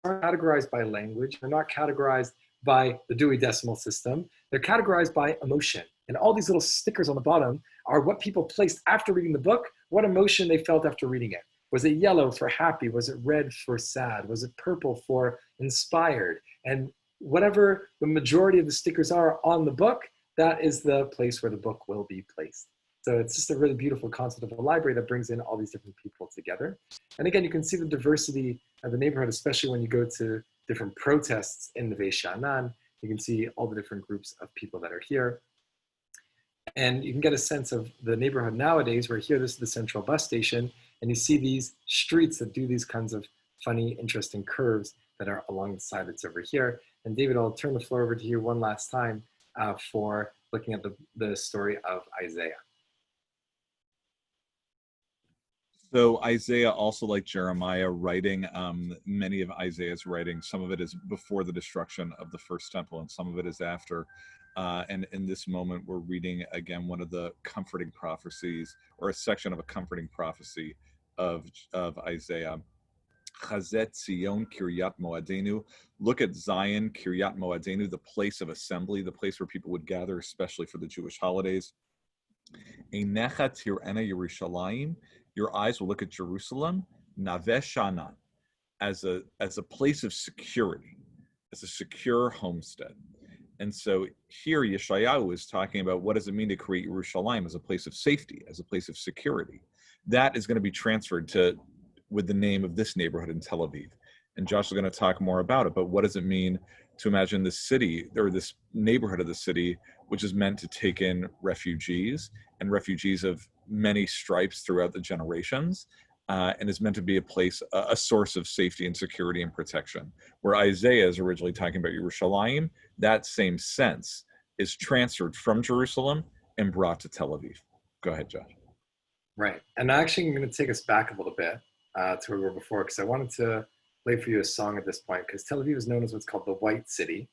aren't categorized by language. They're not categorized by the Dewey Decimal System. They're categorized by emotion. And all these little stickers on the bottom are what people placed after reading the book, what emotion they felt after reading it. Was it yellow for happy? Was it red for sad? Was it purple for inspired? And whatever the majority of the stickers are on the book, that is the place where the book will be placed. So it's just a really beautiful concept of a library that brings in all these different people together. And again, you can see the diversity of the neighborhood, especially when you go to different protests in the Neve Sha'anan. You can see all the different groups of people that are here. And you can get a sense of the neighborhood nowadays, where here, this is the central bus station, and you see these streets that do these kinds of funny, interesting curves that are along the side that's over here. And David, I'll turn the floor over to you one last time for looking at the story of Isaiah. So Isaiah, also like Jeremiah, writing many of Isaiah's writings, some of it is before the destruction of the first temple and some of it is after. And in this moment, we're reading again one of the comforting prophecies, or a section of a comforting prophecy of Isaiah. Chazet Zion Kiryat Moadenu. Look at Zion, Kiryat Moadenu, the place of assembly, the place where people would gather, especially for the Jewish holidays. Einecha tir'ena Yerushalayim. Your eyes will look at Jerusalem, Naveh Sha'anan, as a place of security, as a secure homestead. And so here Yeshayahu is talking about what does it mean to create Yerushalayim as a place of safety, as a place of security. That is going to be transferred with the name of this neighborhood in Tel Aviv. And Josh is going to talk more about it, but what does it mean to imagine this city, or this neighborhood of the city, which is meant to take in refugees, and refugees of many stripes throughout the generations, and is meant to be a place, a source of safety and security and protection. Where Isaiah is originally talking about Yerushalayim, that same sense is transferred from Jerusalem and brought to Tel Aviv. Go ahead, Josh. Right, and actually I'm going to take us back a little bit to where we were before, because I wanted to play for you a song at this point, because Tel Aviv is known as what's called the White City.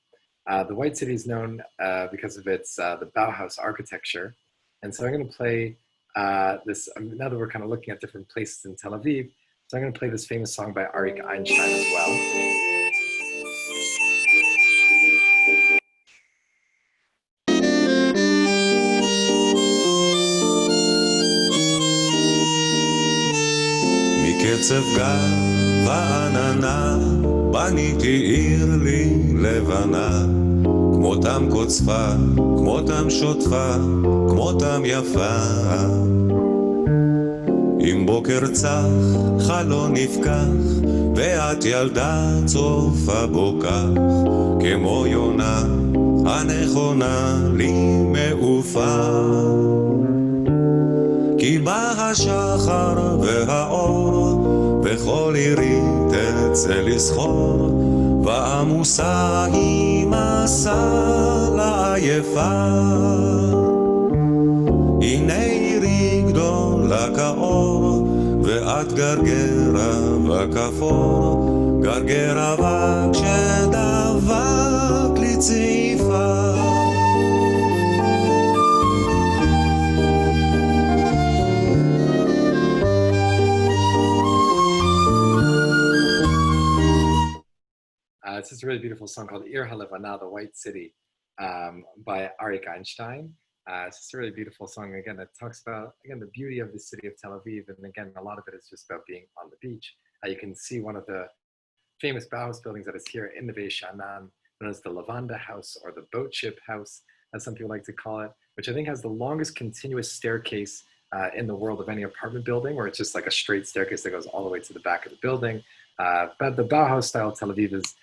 The White City is known because of its the Bauhaus architecture. And so I'm going to play this, now that we're kind of looking at different places in Tel Aviv, so I'm going to play this famous song by Arik Einstein as well. מקצב גב ועננה בניתי עיר לי לבנה כמותם קוצפה, כמותם שוטפה, כמותם יפה עם בוקר צח חלון נפקח ואת ילדה צופה בו כך כמו יונה הנכונה לי מעופה כי בא השחר והאור וכל עירי תצא לסחור ועמוסה היא מסע לעייפה הנה עירי גדולה כאור ואת גרגרה וכפור גרגרה וכשדבק לי ציפה It's just a really beautiful song called Ir HaLevana, the White City, by Arik Einstein. It's just a really beautiful song, again, that talks about, again, the beauty of the city of Tel Aviv. And again, a lot of it is just about being on the beach. You can see one of the famous Bauhaus buildings that is here in the Neve Sha'anan, known as the Lavanda House, or the Boat Ship House, as some people like to call it, which I think has the longest continuous staircase in the world of any apartment building, where it's just like a straight staircase that goes all the way to the back of the building. But the Bauhaus style of Tel Aviv is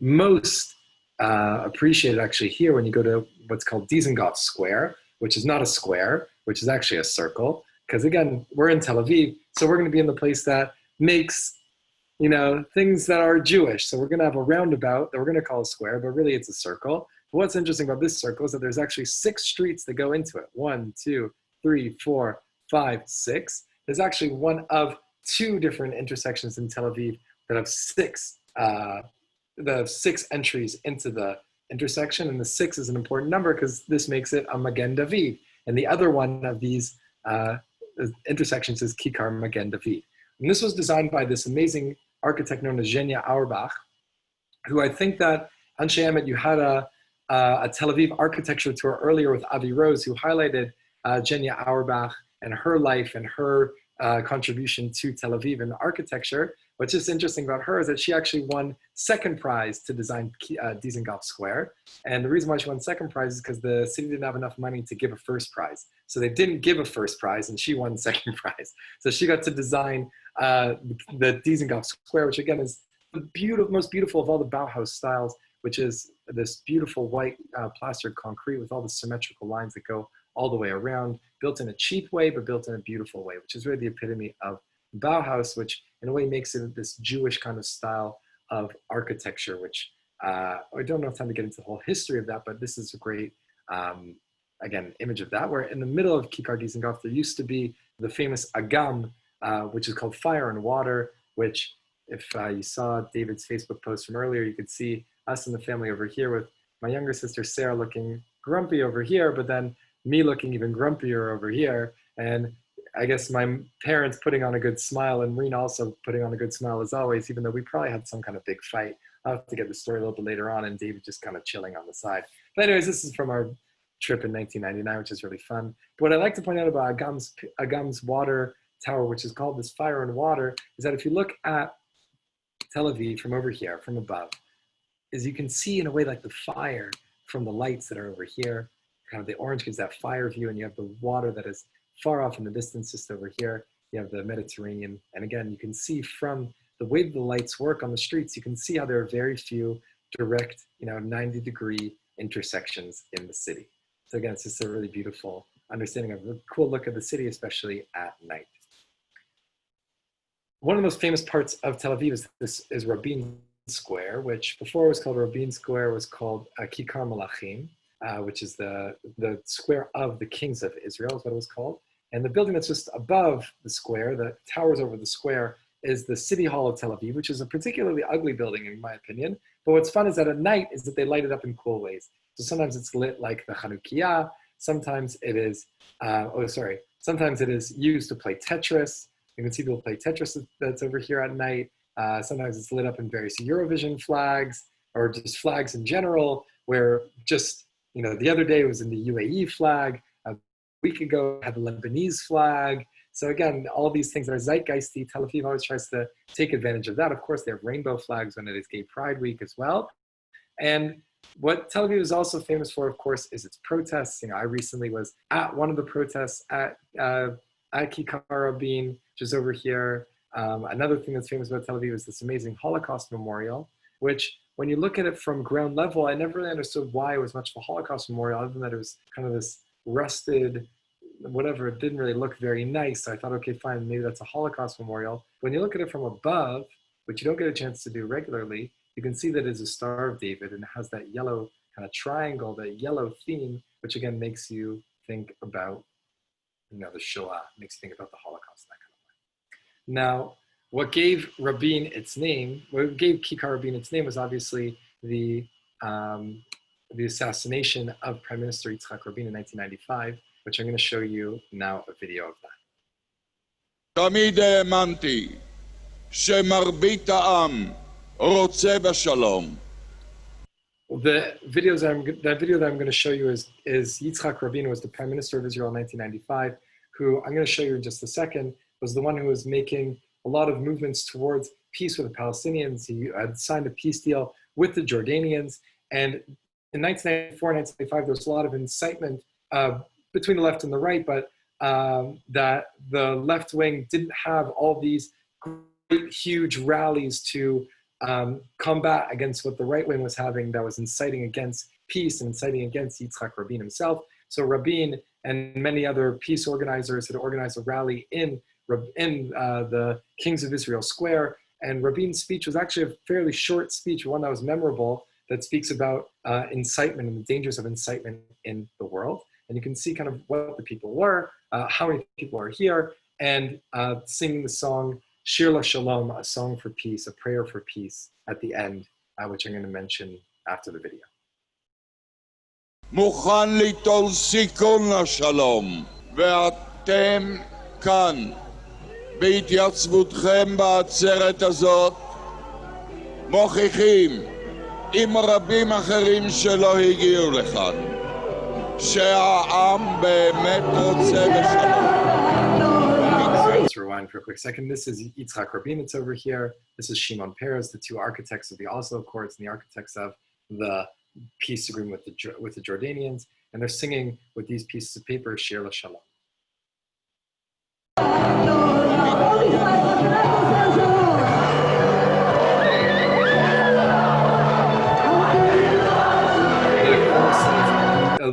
most appreciated actually here when you go to what's called Dizengoff Square, which is not a square, which is actually a circle. Because again, we're in Tel Aviv, so we're going to be in the place that makes, you know, things that are Jewish. So we're going to have a roundabout that we're going to call a square, but really it's a circle. But what's interesting about this circle is that there's actually 6 streets that go into it. 1, 2, 3, 4, 5, 6. There's actually one of 2 different intersections in Tel Aviv that have 6 entries into the intersection, and the 6 is an important number because this makes it a Magen David. And the other one of these intersections is Kikar Magen David. And this was designed by this amazing architect known as Zhenya Auerbach. who I think that, Anshe Emet, you had a Tel Aviv architecture tour earlier with Avi Rose, who highlighted Jenya Auerbach and her life and her contribution to Tel Aviv and architecture. What's just interesting about her is that she actually won second prize to design Dizengoff Square. And the reason why she won second prize is because the city didn't have enough money to give a first prize. So they didn't give a first prize and she won second prize. So she got to design the Dizengoff Square, which again is the most beautiful of all the Bauhaus styles, which is this beautiful white plastered concrete with all the symmetrical lines that go all the way around, built in a cheap way, but built in a beautiful way, which is really the epitome of Bauhaus, which in a way makes it this Jewish kind of style of architecture, which I don't have time to get into the whole history of that, but this is a great, again, image of that, where in the middle of Kikar Dizengoff, there used to be the famous Agam, which is called Fire and Water, which if you saw David's Facebook post from earlier, you could see us and the family over here with my younger sister, Sarah, looking grumpy over here, but then me looking even grumpier over here. And I guess my parents putting on a good smile and Rena also putting on a good smile as always, even though we probably had some kind of big fight. I'll have to get the story a little bit later on, and David just kind of chilling on the side. But anyways, this is from our trip in 1999, which is really fun. But what I like to point out about Agam's water tower, which is called this Fire and Water, is that if you look at Tel Aviv from over here, from above, is you can see in a way like the fire from the lights that are over here. Kind of the orange gives that fire view, and you have the water that is far off in the distance just over here. You have the Mediterranean. And again, you can see from the way that the lights work on the streets, you can see how there are very few direct, 90-degree intersections in the city. So again, it's just a really beautiful understanding of a cool look at the city, especially at night. One of the most famous parts of Tel Aviv is Rabin Square, which before it was called Rabin Square, was called Kikar Malachim, which is the square of the kings of Israel, is what it was called. And the building that's just above the square, that towers over the square, is the City Hall of Tel Aviv, which is a particularly ugly building in my opinion. But what's fun is that at night is that they light it up in cool ways. So sometimes it's lit like the Chanukiah, sometimes it is, sometimes it is used to play Tetris. You can see people play Tetris that's over here at night. Sometimes it's lit up in various Eurovision flags, or just flags in general, where just, the other day it was in the UAE flag. A week ago it had the Lebanese flag. So again, all these things are zeitgeisty. Tel Aviv always tries to take advantage of that. Of course, they have rainbow flags when it is Gay Pride Week as well. And what Tel Aviv is also famous for, of course, is its protests. I recently was at one of the protests at Kikar Rabin, which is over here. Another thing that's famous about Tel Aviv is this amazing Holocaust memorial, which when you look at it from ground level, I never really understood why it was much of a Holocaust memorial, other than that it was kind of this rusted, whatever, it didn't really look very nice. So I thought, okay, fine, maybe that's a Holocaust memorial. When you look at it from above, which you don't get a chance to do regularly, you can see that it's a Star of David, and it has that yellow kind of triangle, that yellow theme, which again makes you think about, the Shoah, makes you think about the Holocaust, that kind of way. Now, what gave Rabin its name, what gave Kikar Rabin its name was obviously the assassination of Prime Minister Yitzhak Rabin in 1995, which I'm going to show you now a video of that. תמיד האמנתי שמרבית העם רוצה בשלום. The video that I'm going to show you is Yitzhak Rabin, was the Prime Minister of Israel in 1995, who I'm going to show you in just a second, was the one who was making a lot of movements towards peace with the Palestinians. He had signed a peace deal with the Jordanians. And in 1994 and 1995, there was a lot of incitement between the left and the right, but that the left wing didn't have all these great, huge rallies to combat against what the right wing was having, that was inciting against peace and inciting against Yitzhak Rabin himself. So Rabin and many other peace organizers had organized a rally in the Kings of Israel Square. And Rabin's speech was actually a fairly short speech, one that was memorable, that speaks about incitement and the dangers of incitement in the world. And you can see kind of what the people were, how many people are here, and singing the song Shir LaShalom, a song for peace, a prayer for peace at the end, which I'm going to mention after the video. מוכן ליטול סיכון לשלום, ואתם כאן, בהתייצבותכם בעצרת הזאת, מוכיחים עם רבים אחרים שלא הגיעו לכאן, שהעם באמת רוצה בשלום. Let's rewind for a quick second. This is Yitzhak Rabin, it's over here. This is Shimon Peres, the two architects of the Oslo Accords and the architects of the peace agreement with the Jordanians. And they're singing with these pieces of paper, Shir LaShalom.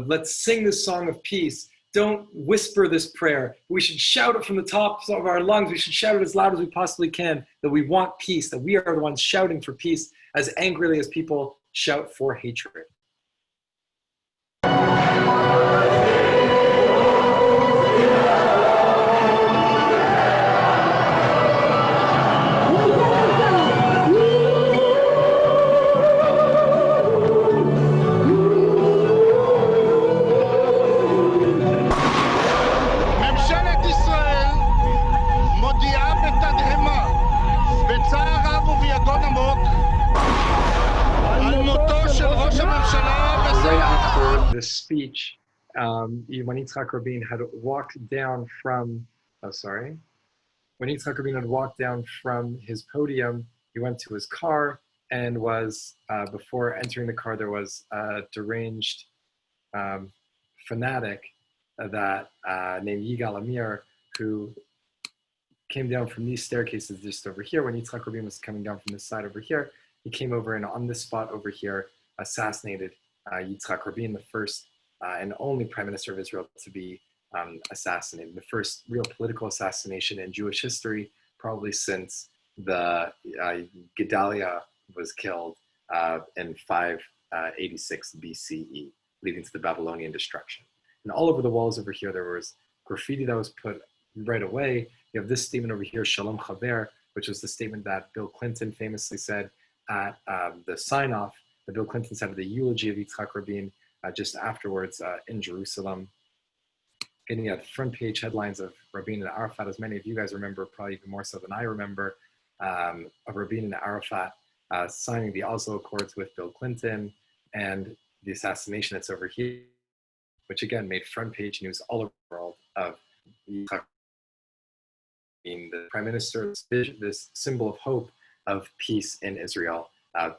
Let's sing this song of peace. Don't whisper this prayer. We should shout it from the tops of our lungs. We should shout it as loud as we possibly can, that we want peace, that we are the ones shouting for peace as angrily as people shout for hatred. This speech, when Yitzhak Rabin had walked down from, when Yitzhak Rabin had walked down from his podium, he went to his car and was, before entering the car, there was a deranged fanatic that named Yigal Amir, who came down from these staircases just over here. When Yitzhak Rabin was coming down from this side over here, he came over and on this spot over here, assassinated Yitzhak Rabin, the first and only prime minister of Israel to be assassinated, the first real political assassination in Jewish history, probably since the Gedaliah was killed in 586 BCE, leading to the Babylonian destruction. And all over the walls over here, there was graffiti that was put right away. You have this statement over here, Shalom Chaver, which was the statement that Bill Clinton famously said at the sign-off, that Bill Clinton said at the eulogy of Yitzhak Rabin just afterwards in Jerusalem. And you had front page headlines of Rabin and Arafat, as many of you guys remember, probably even more so than I remember, of Rabin and Arafat signing the Oslo Accords with Bill Clinton, and the assassination that's over here, which again made front page news all over the world of Yitzhak being the prime minister, this symbol of hope of peace in Israel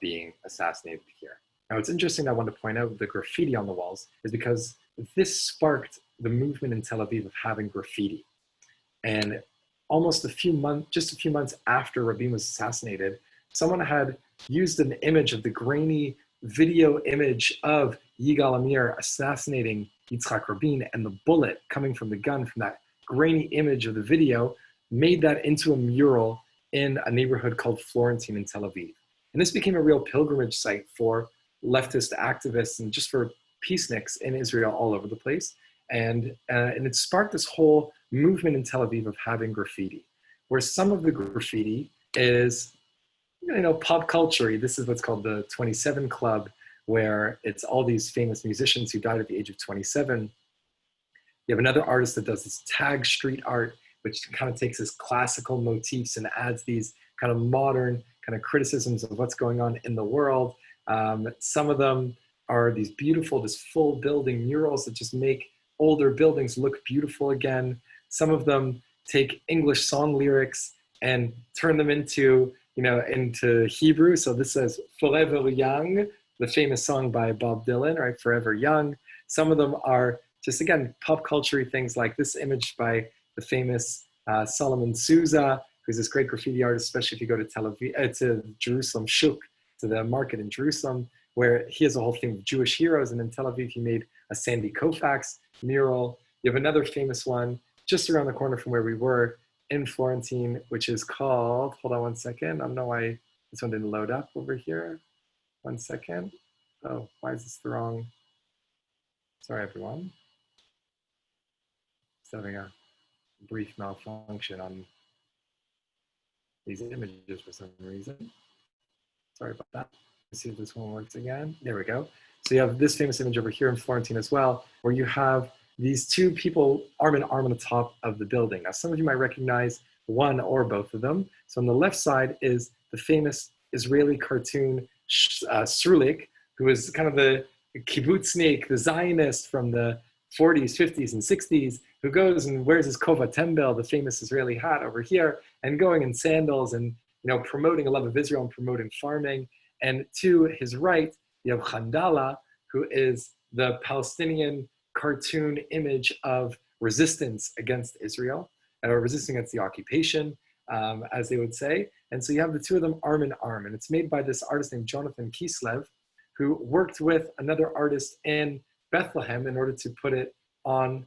being assassinated here. Now, it's interesting that I want to point out the graffiti on the walls is because this sparked the movement in Tel Aviv of having graffiti. And almost just a few months after Rabin was assassinated, someone had used an image of the grainy video image of Yigal Amir assassinating Yitzhak Rabin, and the bullet coming from the gun from that grainy image of the video made that into a mural in a neighborhood called Florentine in Tel Aviv. And this became a real pilgrimage site for leftist activists and just for peaceniks in Israel all over the place. And it sparked this whole movement in Tel Aviv of having graffiti, where some of the graffiti is, pop culture. This is what's called the 27 Club, where it's all these famous musicians who died at the age of 27. You have another artist that does this tag street art, which kind of takes his classical motifs and adds these kind of modern kind of criticisms of what's going on in the world. Some of them are these beautiful, this full building murals that just make older buildings look beautiful again. Some of them take English song lyrics and turn them into Hebrew. So this says Forever Young, the famous song by Bob Dylan, right? Forever Young. Some of them are just, again, pop culture things like this image by the famous Solomon Souza, who's this great graffiti artist, especially if you go to Tel Aviv, to Jerusalem, Shuk, to the market in Jerusalem, where he has a whole thing of Jewish heroes. And in Tel Aviv, he made a Sandy Koufax mural. You have another famous one just around the corner from where we were in Florentine, which is called, hold on one second. I don't know why this one didn't load up over here. 1 second. Oh, why is this the wrong? Sorry, everyone. Just having a brief malfunction on these images for some reason. Sorry about that. Let's see if this one works again. There we go. So you have this famous image over here in Florentine as well, where you have these two people arm in arm on the top of the building. Now, some of you might recognize one or both of them. So on the left side is the famous Israeli cartoon Srulik, who is kind of the kibbutznik, the Zionist from the 40s, 50s, and 60s, who goes and wears his kova tembel, the famous Israeli hat over here, and going in sandals and promoting a love of Israel and promoting farming. And to his right, you have Khandala, who is the Palestinian cartoon image of resistance against Israel, or resistance against the occupation, as they would say. And so you have the two of them arm in arm. And it's made by this artist named Jonathan Kislev, who worked with another artist in Bethlehem in order to put it on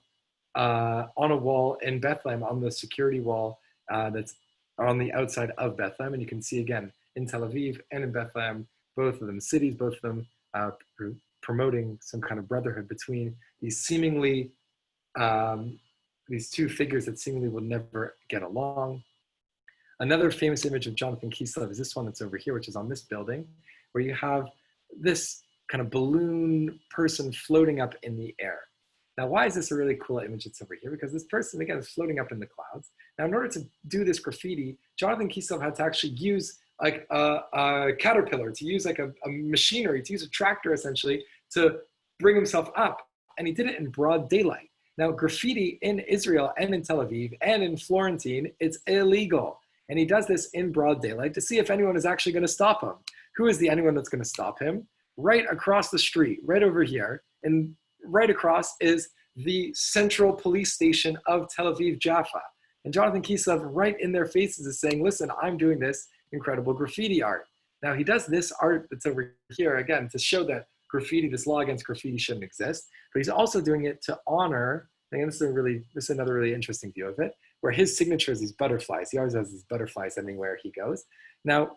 a wall in Bethlehem, on the security wall that's on the outside of Bethlehem. And you can see again in Tel Aviv and in Bethlehem, both of them cities, both of them promoting some kind of brotherhood between these seemingly, these two figures that seemingly will never get along. Another famous image of Jonathan Kislev is this one that's over here, which is on this building, where you have this kind of balloon person floating up in the air. Now, why is this a really cool image that's over here? Because this person, again, is floating up in the clouds. Now, in order to do this graffiti, Jonathan Kislev had to actually use like a caterpillar, to use like a machinery, to use a tractor essentially to bring himself up. And he did it in broad daylight. Now, graffiti in Israel and in Tel Aviv and in Florentine, it's illegal. And he does this in broad daylight to see if anyone is actually going to stop him. Who is the anyone that's going to stop him? Right across the street, right over here, and right across is the central police station of Tel Aviv, Jaffa. And Jonathan Kislev, right in their faces, is saying, listen, I'm doing this incredible graffiti art. Now, he does this art that's over here, again, to show that graffiti, this law against graffiti shouldn't exist, but he's also doing it to honor, and this is another really interesting view of it, where his signature is these butterflies. He always has these butterflies anywhere he goes. Now,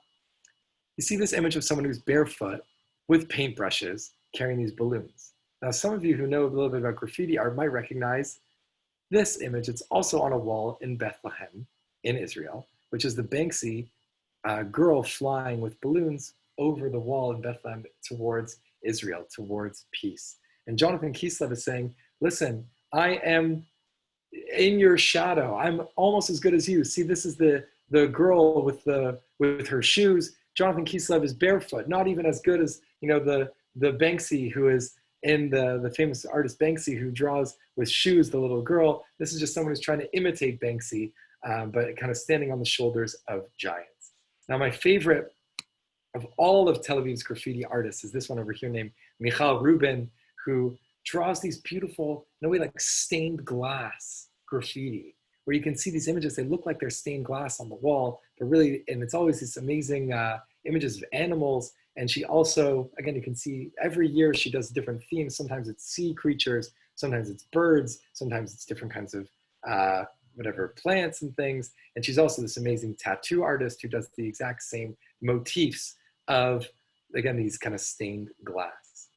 you see this image of someone who's barefoot with paintbrushes carrying these balloons. Now, some of you who know a little bit about graffiti art might recognize this image. It's also on a wall in Bethlehem in Israel, which is the Banksy girl flying with balloons over the wall in Bethlehem towards Israel, towards peace. And Jonathan Kislev is saying, listen, I am in your shadow. I'm almost as good as you. See, this is the girl with her shoes. Jonathan Kislev is barefoot, not even as good as the Banksy who is in the famous artist Banksy, who draws with shoes the little girl. This is just someone who's trying to imitate Banksy, but kind of standing on the shoulders of giants. Now, my favorite of all of Tel Aviv's graffiti artists is this one over here named Michal Rubin, who draws these beautiful, in a way like stained glass graffiti, where you can see these images. They look like they're stained glass on the wall, but really, and it's always these amazing images of animals. And she also, again, you can see every year she does different themes. Sometimes it's sea creatures, sometimes it's birds, sometimes it's different kinds of plants and things. And she's also this amazing tattoo artist who does the exact same motifs of, again, these kind of stained glass.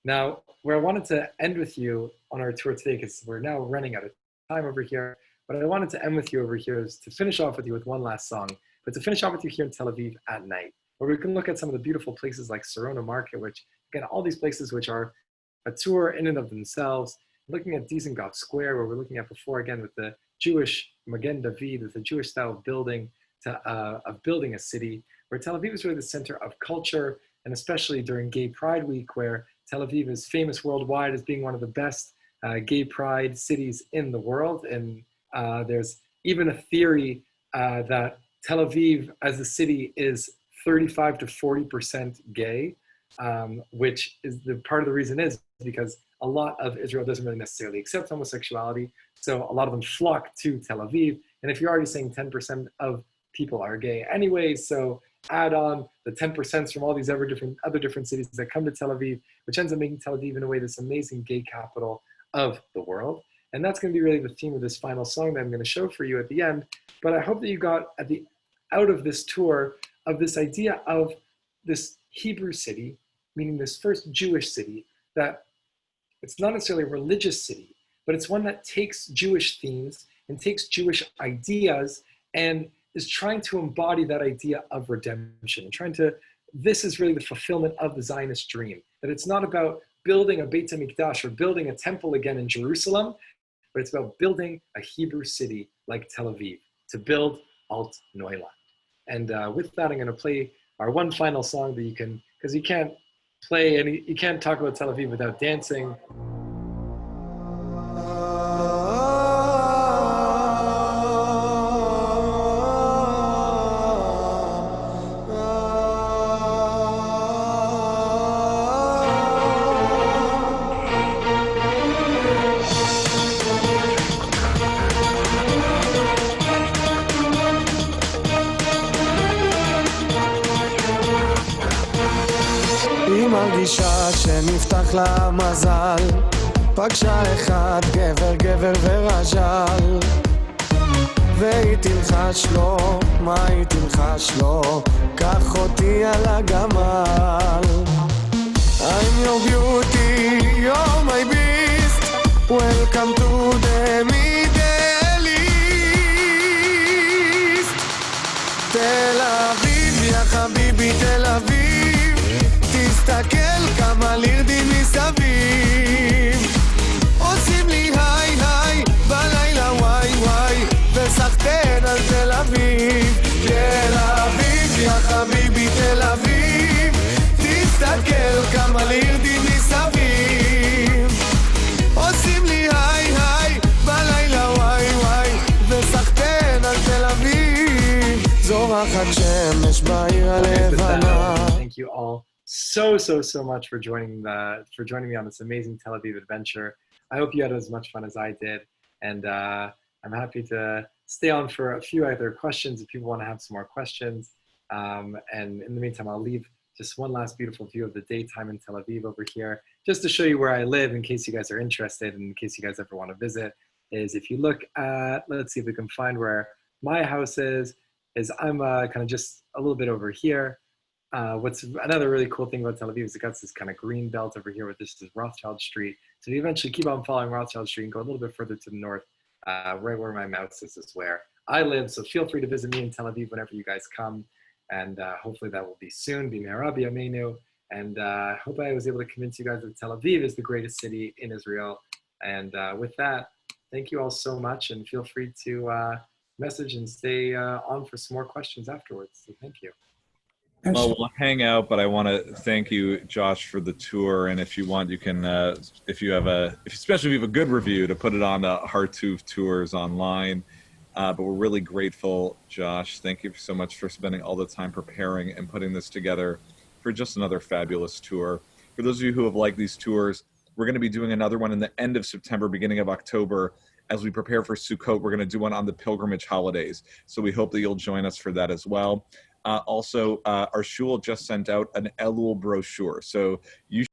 Now, where I wanted to end with you on our tour today, because we're now running out of time over here, but I wanted to end with you over here is to finish off with you with one last song, but to finish off with you here in Tel Aviv at night, where we can look at some of the beautiful places like Sarona Market, which, again, all these places which are a tour in and of themselves. Looking at Dizengoff Square, where we're looking at before, again, with the Jewish Magen David, with the Jewish style of building, of building a city, where Tel Aviv is really the center of culture, and especially during Gay Pride Week, where Tel Aviv is famous worldwide as being one of the best gay pride cities in the world. And there's even a theory that Tel Aviv as a city is 35 to 40% gay, which is part of the reason is because a lot of Israel doesn't really necessarily accept homosexuality. So a lot of them flock to Tel Aviv. And if you're already saying 10% of people are gay anyway, so add on the 10% from all these other different cities that come to Tel Aviv, which ends up making Tel Aviv in a way this amazing gay capital of the world. And that's going to be really the theme of this final song that I'm going to show for you at the end. But I hope that you got out of this tour of this idea of this Hebrew city, meaning this first Jewish city, that it's not necessarily a religious city, but it's one that takes Jewish themes and takes Jewish ideas and is trying to embody that idea of redemption, and this is really the fulfillment of the Zionist dream, that it's not about building a Beit HaMikdash or building a temple again in Jerusalem, but it's about building a Hebrew city like Tel Aviv, to build Alt Neuland. And with that, I'm going to play our one final song that you can, because you can't play any, you can't talk about Tel Aviv without dancing. היא מרגישה שנפתח לה מזל, פגשה אחד גבר גבר ורז'ל, והיא תלחש לו, מה היא תלחש לו? קח אותי על הגמל. I'm your beauty, you're my beast, welcome to the Middle East. תל אביב, יא חביבי תל אביב, תסתכל כמה לירדים מסביב, עושים לי היי היי בלילה וואי וואי, וסחטן על תל אביב. תל אביב יא חביבי תל אביב, תסתכל כמה לירדים מסביב, עושים לי היי היי בלילה וואי וואי, וסחטן על תל אביב, זורחת שמש בעיר הלבנה. Thank you all so much for joining me on this amazing Tel Aviv adventure. I hope you had as much fun as I did, and I'm happy to stay on for a few other questions if people want to have some more questions. And in the meantime, I'll leave just one last beautiful view of the daytime in Tel Aviv over here, just to show you where I live in case you guys are interested, and in case you guys ever want to visit. Is if you look at, let's see if we can find where my house is I'm kind of just a little bit over here. What's another really cool thing about Tel Aviv is it got this kind of green belt over here with this is Rothschild Street. So if you eventually keep on following Rothschild Street and go a little bit further to the north, right where my mouse is where I live. So feel free to visit me in Tel Aviv whenever you guys come. And hopefully that will be soon, B'me'ara b'yameinu. And I hope I was able to convince you guys that Tel Aviv is the greatest city in Israel. And with that, thank you all so much, and feel free to message and stay on for some more questions afterwards. So thank you. Well, we'll hang out, but I want to thank you, Josh, for the tour. And if you want, you can, especially if you have a good review, to put it on the Hartuf Tours online. But we're really grateful, Josh. Thank you so much for spending all the time preparing and putting this together for just another fabulous tour. For those of you who have liked these tours, we're going to be doing another one in the end of September, beginning of October. As we prepare for Sukkot, we're going to do one on the pilgrimage holidays. So we hope that you'll join us for that as well. Also, our shul just sent out an Elul brochure. So you